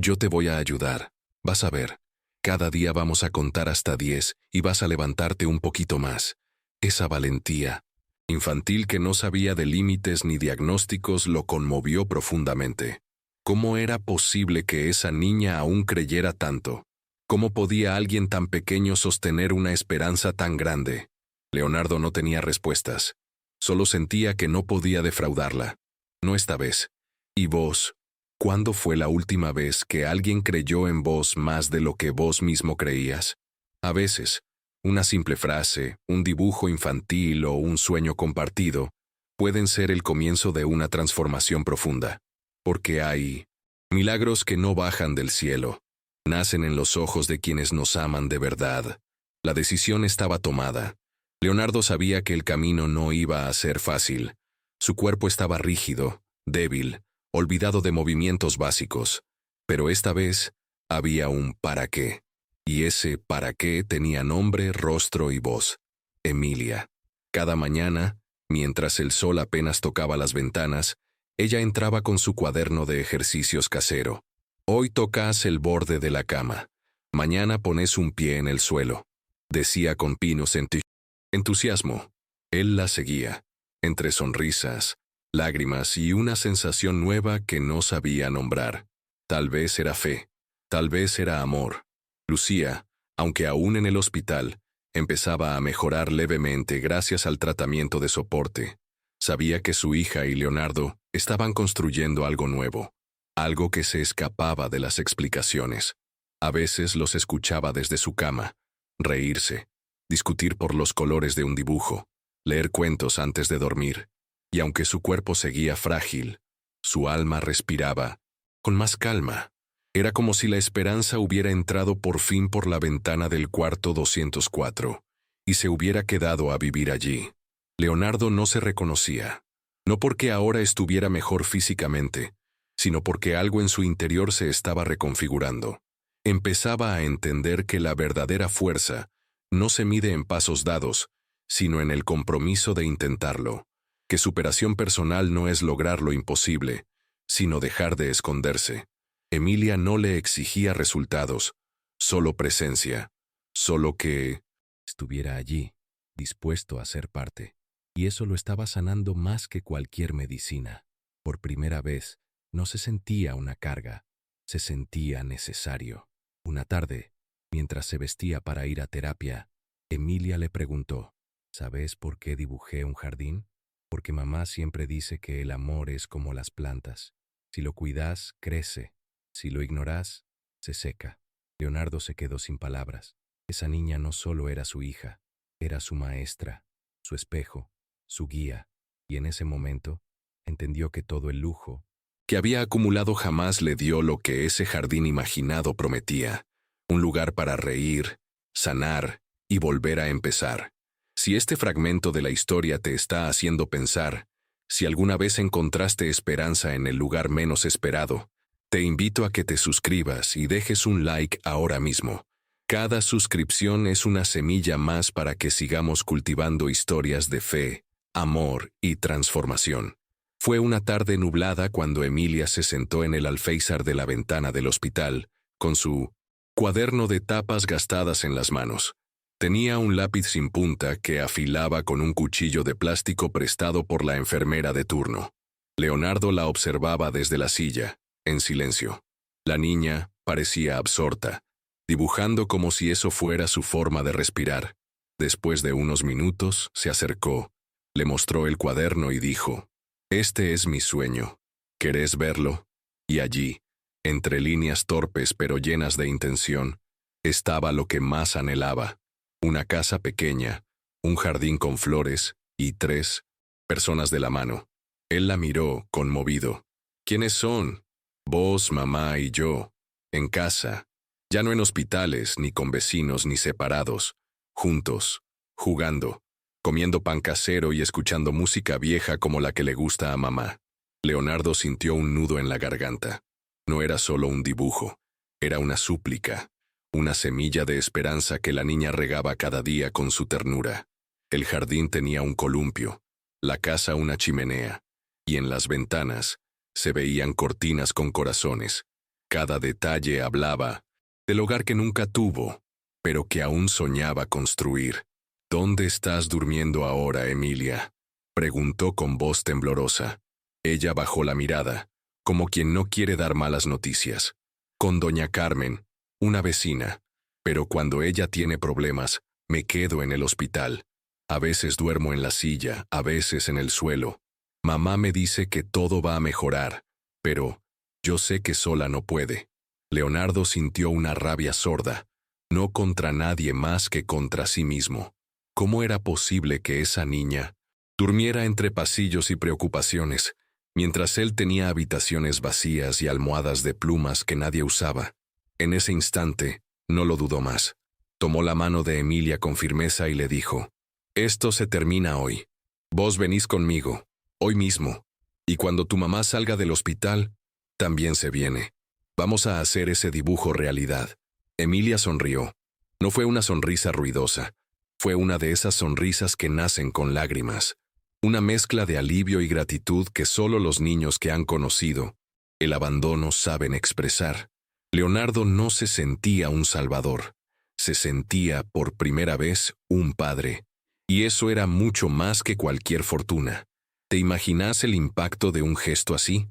«Yo te voy a ayudar. Vas a ver. Cada día vamos a contar hasta 10 y vas a levantarte un poquito más». Esa valentía infantil que no sabía de límites ni diagnósticos lo conmovió profundamente. ¿Cómo era posible que esa niña aún creyera tanto? ¿Cómo podía alguien tan pequeño sostener una esperanza tan grande? Leonardo no tenía respuestas. Solo sentía que no podía defraudarla. No esta vez. ¿Y vos? ¿Cuándo fue la última vez que alguien creyó en vos más de lo que vos mismo creías? A veces, una simple frase, un dibujo infantil o un sueño compartido pueden ser el comienzo de una transformación profunda. Porque hay milagros que no bajan del cielo, nacen en los ojos de quienes nos aman de verdad. La decisión estaba tomada. Leonardo sabía que el camino no iba a ser fácil. Su cuerpo estaba rígido, débil, olvidado de movimientos básicos. Pero esta vez había un para qué. Y ese para qué tenía nombre, rostro y voz: Emilia. Cada mañana, mientras el sol apenas tocaba las ventanas, ella entraba con su cuaderno de ejercicios casero. «Hoy tocas el borde de la cama. Mañana pones un pie en el suelo», decía con pinos entusiasmo. Él la seguía, entre sonrisas, lágrimas y una sensación nueva que no sabía nombrar. Tal vez era fe, tal vez era amor. Lucía, aunque aún en el hospital, empezaba a mejorar levemente gracias al tratamiento de soporte. Sabía que su hija y Leonardo estaban construyendo algo nuevo, algo que se escapaba de las explicaciones. A veces los escuchaba desde su cama, reírse, discutir por los colores de un dibujo, leer cuentos antes de dormir, y aunque su cuerpo seguía frágil, su alma respiraba con más calma. Era como si la esperanza hubiera entrado por fin por la ventana del cuarto 204 y se hubiera quedado a vivir allí. Leonardo no se reconocía, no porque ahora estuviera mejor físicamente, sino porque algo en su interior se estaba reconfigurando. Empezaba a entender que la verdadera fuerza no se mide en pasos dados, sino en el compromiso de intentarlo, que superación personal no es lograr lo imposible, sino dejar de esconderse. Emilia no le exigía resultados, solo presencia, solo que estuviera allí, dispuesto a ser parte. Y eso lo estaba sanando más que cualquier medicina. Por primera vez, no se sentía una carga, se sentía necesario. Una tarde, mientras se vestía para ir a terapia, Emilia le preguntó, ¿sabes por qué dibujé un jardín? Porque mamá siempre dice que el amor es como las plantas. Si lo cuidas, crece. Si lo ignoras, se seca. Leonardo se quedó sin palabras. Esa niña no solo era su hija, era su maestra, su espejo, su guía, y en ese momento entendió que todo el lujo que había acumulado jamás le dio lo que ese jardín imaginado prometía, un lugar para reír, sanar y volver a empezar. Si este fragmento de la historia te está haciendo pensar, si alguna vez encontraste esperanza en el lugar menos esperado, te invito a que te suscribas y dejes un like ahora mismo. Cada suscripción es una semilla más para que sigamos cultivando historias de fe, amor y transformación. Fue una tarde nublada cuando Emilia se sentó en el alféizar de la ventana del hospital, con su cuaderno de tapas gastadas en las manos. Tenía un lápiz sin punta que afilaba con un cuchillo de plástico prestado por la enfermera de turno. Leonardo la observaba desde la silla, en silencio. La niña parecía absorta, dibujando como si eso fuera su forma de respirar. Después de unos minutos, se acercó, le mostró el cuaderno y dijo, «Este es mi sueño. ¿Querés verlo?» Y allí, entre líneas torpes pero llenas de intención, estaba lo que más anhelaba. Una casa pequeña, un jardín con flores y 3 personas de la mano. Él la miró, conmovido. «¿Quiénes son?» «Vos, mamá y yo. En casa. Ya no en hospitales, ni con vecinos, ni separados. Juntos, jugando, comiendo pan casero y escuchando música vieja como la que le gusta a mamá». Leonardo sintió un nudo en la garganta. No era solo un dibujo, era una súplica, una semilla de esperanza que la niña regaba cada día con su ternura. El jardín tenía un columpio, la casa una chimenea, y en las ventanas se veían cortinas con corazones. Cada detalle hablaba del hogar que nunca tuvo, pero que aún soñaba construir. «¿Dónde estás durmiendo ahora, Emilia?», preguntó con voz temblorosa. Ella bajó la mirada, como quien no quiere dar malas noticias. «Con doña Carmen, una vecina, pero cuando ella tiene problemas, me quedo en el hospital. A veces duermo en la silla, a veces en el suelo. Mamá me dice que todo va a mejorar, pero yo sé que sola no puede». Leonardo sintió una rabia sorda, no contra nadie más que contra sí mismo. ¿Cómo era posible que esa niña durmiera entre pasillos y preocupaciones, mientras él tenía habitaciones vacías y almohadas de plumas que nadie usaba? En ese instante, no lo dudó más. Tomó la mano de Emilia con firmeza y le dijo, «Esto se termina hoy. Vos venís conmigo, hoy mismo. Y cuando tu mamá salga del hospital, también se viene. Vamos a hacer ese dibujo realidad». Emilia sonrió. No fue una sonrisa ruidosa. Fue una de esas sonrisas que nacen con lágrimas. Una mezcla de alivio y gratitud que solo los niños que han conocido el abandono saben expresar. Leonardo no se sentía un salvador. Se sentía, por primera vez, un padre. Y eso era mucho más que cualquier fortuna. ¿Te imaginas el impacto de un gesto así?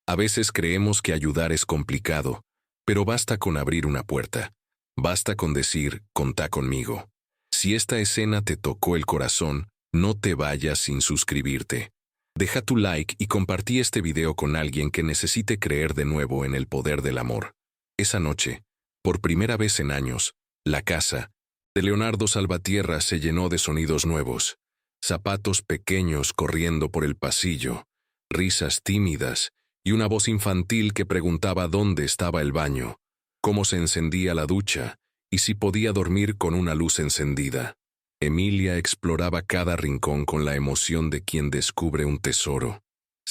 A veces creemos que ayudar es complicado, pero basta con abrir una puerta. Basta con decir, «Contá conmigo». Si esta escena te tocó el corazón, no te vayas sin suscribirte. Deja tu like y compartí este video con alguien que necesite creer de nuevo en el poder del amor. Esa noche, por primera vez en años, la casa de Leonardo Salvatierra se llenó de sonidos nuevos. Zapatos pequeños corriendo por el pasillo, risas tímidas y una voz infantil que preguntaba dónde estaba el baño, cómo se encendía la ducha y si podía dormir con una luz encendida. Emilia exploraba cada rincón con la emoción de quien descubre un tesoro.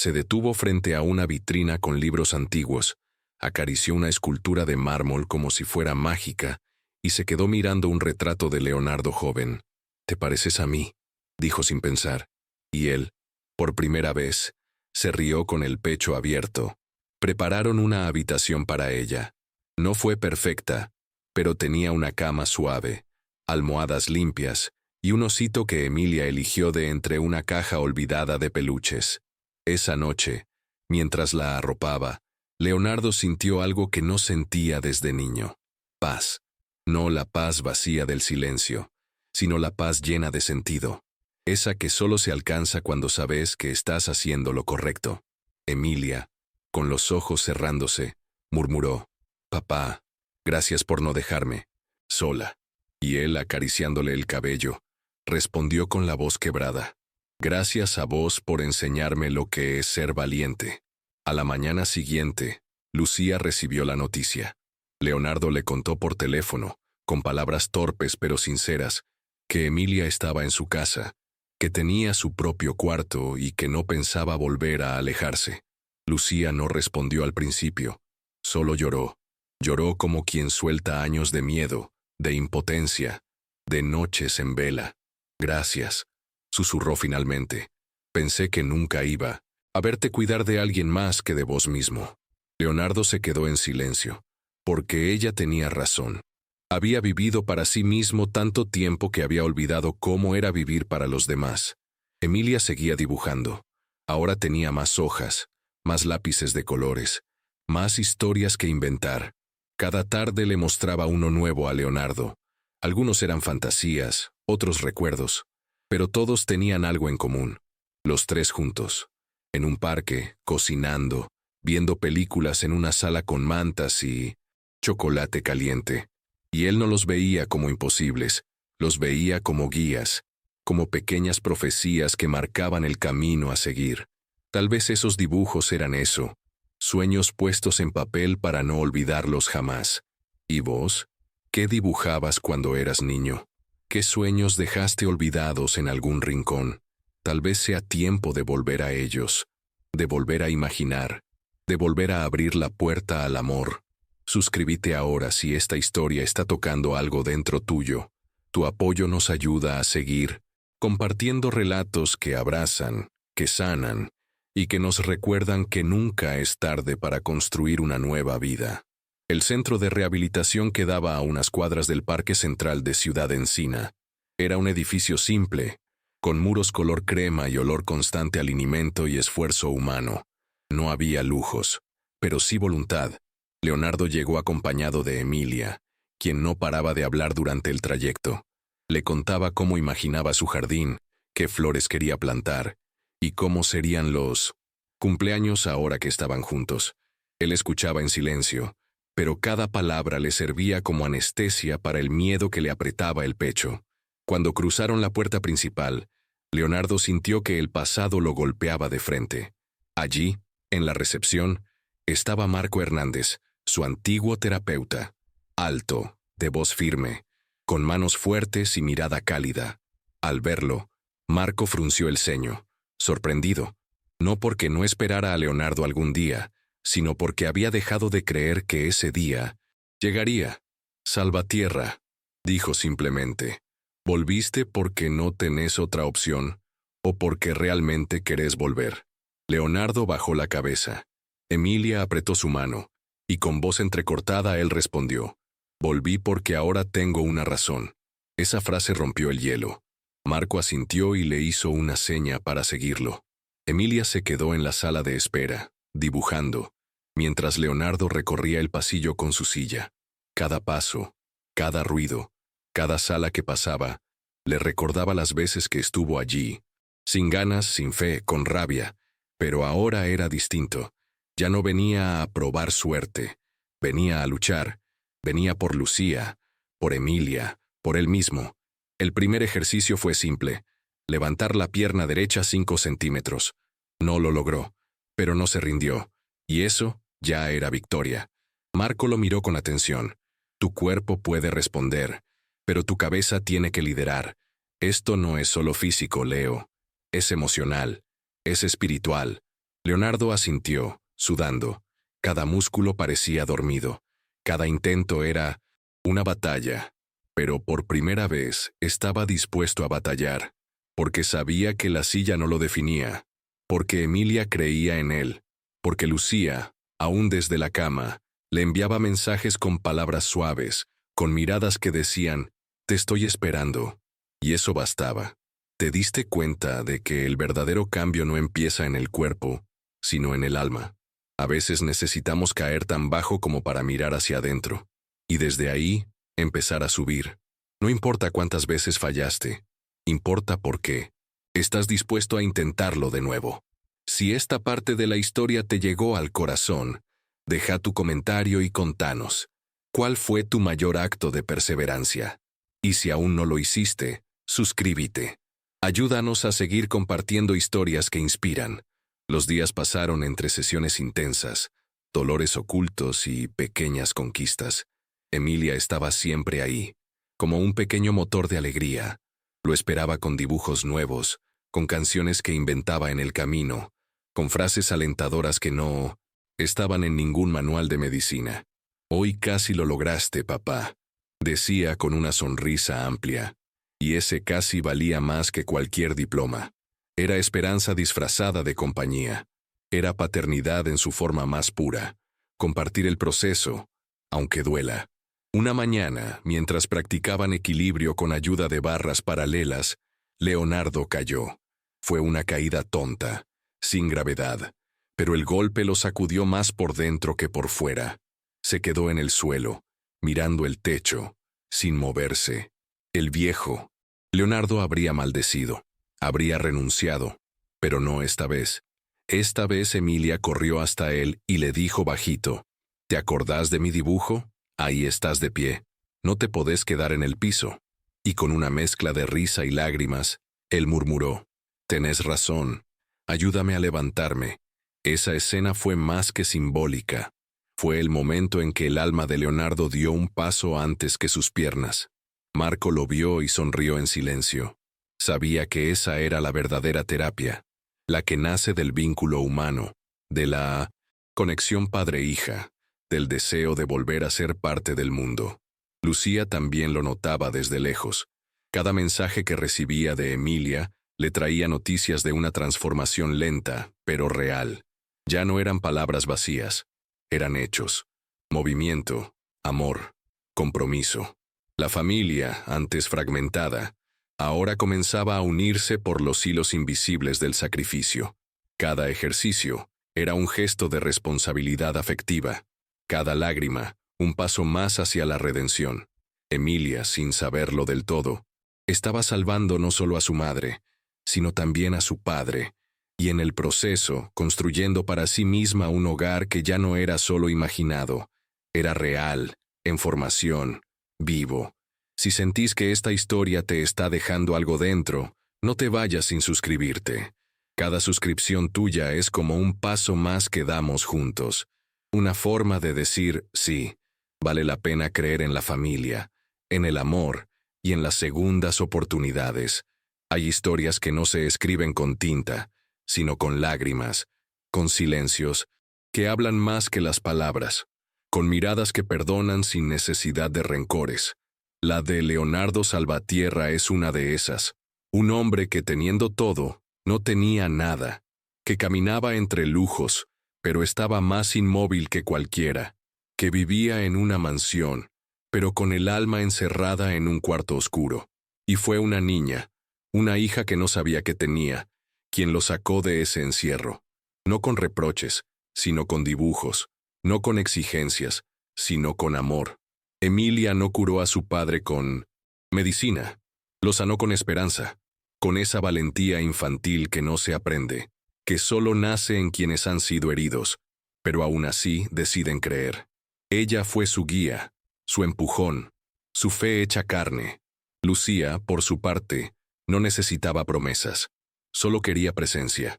Se detuvo frente a una vitrina con libros antiguos, acarició una escultura de mármol como si fuera mágica y se quedó mirando un retrato de Leonardo joven. «Te pareces a mí», dijo sin pensar. Y él, por primera vez, se rió con el pecho abierto. Prepararon una habitación para ella. No fue perfecta, pero tenía una cama suave, almohadas limpias y un osito que Emilia eligió de entre una caja olvidada de peluches. Esa noche, mientras la arropaba, Leonardo sintió algo que no sentía desde niño. Paz. No la paz vacía del silencio, sino la paz llena de sentido. Esa que solo se alcanza cuando sabes que estás haciendo lo correcto. Emilia, con los ojos cerrándose, murmuró: «Papá, gracias por no dejarme sola». Y él, acariciándole el cabello, respondió con la voz quebrada: «Gracias a vos por enseñarme lo que es ser valiente». A la mañana siguiente, Lucía recibió la noticia. Leonardo le contó por teléfono, con palabras torpes pero sinceras, que Emilia estaba en su casa, que tenía su propio cuarto y que no pensaba volver a alejarse. Lucía no respondió al principio, solo lloró. Lloró como quien suelta años de miedo, de impotencia, de noches en vela. «Gracias», susurró finalmente. «Pensé que nunca iba a verte cuidar de alguien más que de vos mismo». Leonardo se quedó en silencio, porque ella tenía razón. Había vivido para sí mismo tanto tiempo que había olvidado cómo era vivir para los demás. Emilia seguía dibujando. Ahora tenía más hojas, más lápices de colores, más historias que inventar. Cada tarde le mostraba uno nuevo a Leonardo. Algunos eran fantasías, otros recuerdos, pero todos tenían algo en común. Los tres juntos, en un parque, cocinando, viendo películas en una sala con mantas y chocolate caliente. Y él no los veía como imposibles, los veía como guías, como pequeñas profecías que marcaban el camino a seguir. Tal vez esos dibujos eran eso, sueños puestos en papel para no olvidarlos jamás. ¿Y vos? ¿Qué dibujabas cuando eras niño? ¿Qué sueños dejaste olvidados en algún rincón? Tal vez sea tiempo de volver a ellos, de volver a imaginar, de volver a abrir la puerta al amor. Suscríbete ahora si esta historia está tocando algo dentro tuyo. Tu apoyo nos ayuda a seguir compartiendo relatos que abrazan, que sanan y que nos recuerdan que nunca es tarde para construir una nueva vida. El centro de rehabilitación quedaba a unas cuadras del Parque Central de Ciudad Encina. Era un edificio simple, con muros color crema y olor constante a linimento y esfuerzo humano. No había lujos, pero sí voluntad. Leonardo llegó acompañado de Emilia, quien no paraba de hablar durante el trayecto. Le contaba cómo imaginaba su jardín, qué flores quería plantar, y cómo serían los cumpleaños ahora que estaban juntos. Él escuchaba en silencio, pero cada palabra le servía como anestesia para el miedo que le apretaba el pecho. Cuando cruzaron la puerta principal, Leonardo sintió que el pasado lo golpeaba de frente. Allí, en la recepción, estaba Marco Hernández, su antiguo terapeuta. Alto, de voz firme, con manos fuertes y mirada cálida. Al verlo, Marco frunció el ceño, sorprendido, no porque no esperara a Leonardo algún día, sino porque había dejado de creer que ese día llegaría. «Salvatierra», dijo simplemente. «¿Volviste porque no tenés otra opción o porque realmente querés volver?» Leonardo bajó la cabeza. Emilia apretó su mano, y con voz entrecortada él respondió: «Volví porque ahora tengo una razón». Esa frase rompió el hielo. Marco asintió y le hizo una seña para seguirlo. Emilia se quedó en la sala de espera, dibujando, mientras Leonardo recorría el pasillo con su silla. Cada paso, cada ruido, cada sala que pasaba, le recordaba las veces que estuvo allí, sin ganas, sin fe, con rabia, pero ahora era distinto. Ya no venía a probar suerte, venía a luchar, venía por Lucía, por Emilia, por él mismo. El primer ejercicio fue simple: levantar la pierna derecha 5 centímetros. No lo logró, pero no se rindió, y eso ya era victoria. Marco lo miró con atención. Tu cuerpo puede responder, pero tu cabeza tiene que liderar. Esto no es solo físico, Leo. Es emocional, es espiritual. Leonardo asintió, sudando. Cada músculo parecía dormido. Cada intento era una batalla. Pero por primera vez estaba dispuesto a batallar, porque sabía que la silla no lo definía, porque Emilia creía en él, porque Lucía, aún desde la cama, le enviaba mensajes con palabras suaves, con miradas que decían, «Te estoy esperando». Y eso bastaba. ¿Te diste cuenta de que el verdadero cambio no empieza en el cuerpo, sino en el alma? A veces necesitamos caer tan bajo como para mirar hacia adentro, y desde ahí, empezar a subir. No importa cuántas veces fallaste, importa por qué. Estás dispuesto a intentarlo de nuevo. Si esta parte de la historia te llegó al corazón, deja tu comentario y contanos. ¿Cuál fue tu mayor acto de perseverancia? Y si aún no lo hiciste, suscríbete. Ayúdanos a seguir compartiendo historias que inspiran. Los días pasaron entre sesiones intensas, dolores ocultos y pequeñas conquistas. Emilia estaba siempre ahí, como un pequeño motor de alegría. Lo esperaba con dibujos nuevos, con canciones que inventaba en el camino, con frases alentadoras que no estaban en ningún manual de medicina. «Hoy casi lo lograste, papá», decía con una sonrisa amplia, y ese casi valía más que cualquier diploma. Era esperanza disfrazada de compañía. Era paternidad en su forma más pura. Compartir el proceso, aunque duela. Una mañana, mientras practicaban equilibrio con ayuda de barras paralelas, Leonardo cayó. Fue una caída tonta, sin gravedad, pero el golpe lo sacudió más por dentro que por fuera. Se quedó en el suelo, mirando el techo, sin moverse. El viejo. Leonardo habría maldecido, habría renunciado, pero no esta vez. Esta vez Emilia corrió hasta él y le dijo bajito, «¿Te acordás de mi dibujo? Ahí estás de pie. No te podés quedar en el piso». Y con una mezcla de risa y lágrimas, él murmuró, «Tenés razón. Ayúdame a levantarme». Esa escena fue más que simbólica. Fue el momento en que el alma de Leonardo dio un paso antes que sus piernas. Marco lo vio y sonrió en silencio. Sabía que esa era la verdadera terapia, la que nace del vínculo humano, de la conexión padre-hija, del deseo de volver a ser parte del mundo. Lucía también lo notaba desde lejos. Cada mensaje que recibía de Emilia le traía noticias de una transformación lenta, pero real. Ya no eran palabras vacías, eran hechos, movimiento, amor, compromiso. La familia, antes fragmentada, ahora comenzaba a unirse por los hilos invisibles del sacrificio. Cada ejercicio era un gesto de responsabilidad afectiva. Cada lágrima, un paso más hacia la redención. Emilia, sin saberlo del todo, estaba salvando no solo a su madre, sino también a su padre, y en el proceso construyendo para sí misma un hogar que ya no era solo imaginado, era real, en formación, vivo. Si sentís que esta historia te está dejando algo dentro, no te vayas sin suscribirte. Cada suscripción tuya es como un paso más que damos juntos. Una forma de decir, sí, vale la pena creer en la familia, en el amor y en las segundas oportunidades. Hay historias que no se escriben con tinta, sino con lágrimas, con silencios, que hablan más que las palabras, con miradas que perdonan sin necesidad de rencores. La de Leonardo Salvatierra es una de esas. Un hombre que teniendo todo, no tenía nada, que caminaba entre lujos, pero estaba más inmóvil que cualquiera, que vivía en una mansión, pero con el alma encerrada en un cuarto oscuro. Y fue una niña, una hija que no sabía que tenía, quien lo sacó de ese encierro, no con reproches, sino con dibujos, no con exigencias, sino con amor. Emilia no curó a su padre con medicina, lo sanó con esperanza, con esa valentía infantil que no se aprende, que solo nace en quienes han sido heridos, pero aún así deciden creer. Ella fue su guía, su empujón, su fe hecha carne. Lucía, por su parte, no necesitaba promesas, solo quería presencia,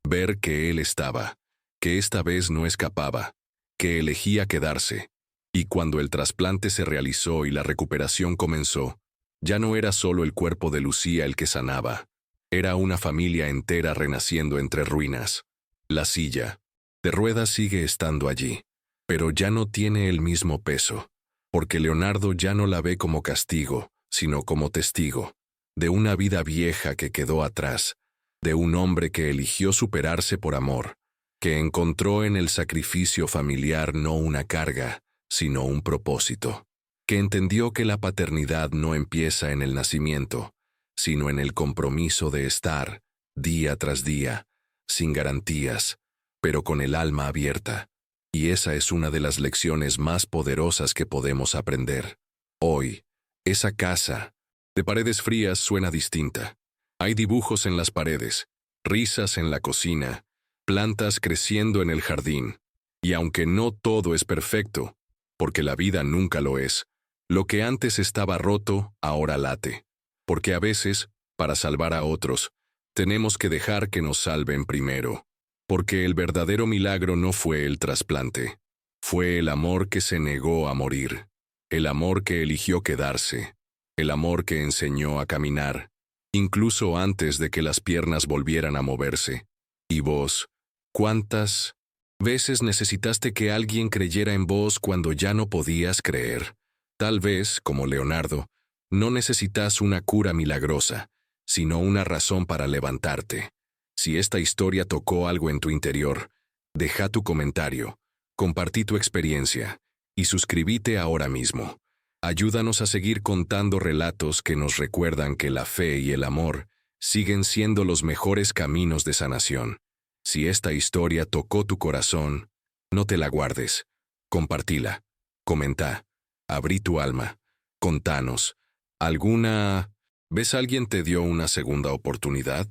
ver que él estaba, que esta vez no escapaba, que elegía quedarse. Y cuando el trasplante se realizó y la recuperación comenzó, ya no era solo el cuerpo de Lucía el que sanaba, era una familia entera renaciendo entre ruinas. La silla de ruedas sigue estando allí, pero ya no tiene el mismo peso, porque Leonardo ya no la ve como castigo, sino como testigo de una vida vieja que quedó atrás, de un hombre que eligió superarse por amor, que encontró en el sacrificio familiar no una carga, sino un propósito, que entendió que la paternidad no empieza en el nacimiento, sino en el compromiso de estar, día tras día, sin garantías, pero con el alma abierta. Y esa es una de las lecciones más poderosas que podemos aprender. Hoy, esa casa de paredes frías suena distinta. Hay dibujos en las paredes, risas en la cocina, plantas creciendo en el jardín. Y aunque no todo es perfecto, porque la vida nunca lo es, lo que antes estaba roto, ahora late. Porque a veces, para salvar a otros, tenemos que dejar que nos salven primero. Porque el verdadero milagro no fue el trasplante. Fue el amor que se negó a morir. El amor que eligió quedarse. El amor que enseñó a caminar, incluso antes de que las piernas volvieran a moverse. ¿Y vos? ¿Cuántas veces necesitaste que alguien creyera en vos cuando ya no podías creer? Tal vez, como Leonardo, no necesitas una cura milagrosa, sino una razón para levantarte. Si esta historia tocó algo en tu interior, deja tu comentario, compartí tu experiencia y suscríbete ahora mismo. Ayúdanos a seguir contando relatos que nos recuerdan que la fe y el amor siguen siendo los mejores caminos de sanación. Si esta historia tocó tu corazón, no te la guardes. Compartila, comenta, abrí tu alma, contanos. ¿Alguna vez alguien te dio una segunda oportunidad?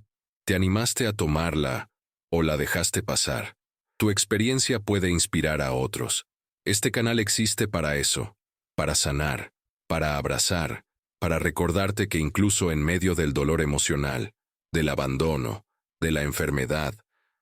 ¿Te animaste a tomarla o la dejaste pasar? Tu experiencia puede inspirar a otros. Este canal existe para eso. Para sanar, para abrazar, para recordarte que incluso en medio del dolor emocional, del abandono, de la enfermedad,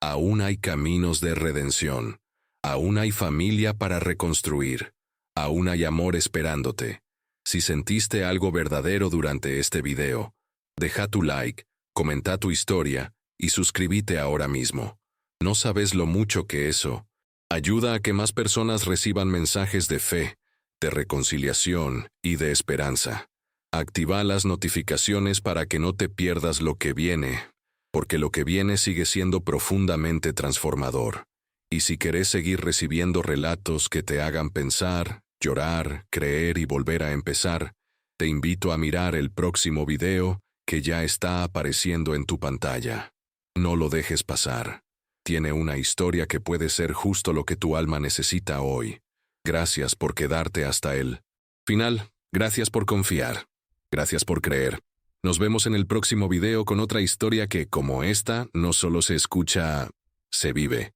aún hay caminos de redención, aún hay familia para reconstruir, aún hay amor esperándote. Si sentiste algo verdadero durante este video, deja tu like, comenta tu historia y suscríbete ahora mismo. No sabes lo mucho que eso ayuda a que más personas reciban mensajes de fe, de reconciliación y de esperanza. Activa las notificaciones para que no te pierdas lo que viene, porque lo que viene sigue siendo profundamente transformador. Y si querés seguir recibiendo relatos que te hagan pensar, llorar, creer y volver a empezar, te invito a mirar el próximo video que ya está apareciendo en tu pantalla. No lo dejes pasar. Tiene una historia que puede ser justo lo que tu alma necesita hoy. Gracias por quedarte hasta el final. Gracias por confiar. Gracias por creer. Nos vemos en el próximo video con otra historia que, como esta, no solo se escucha, se vive.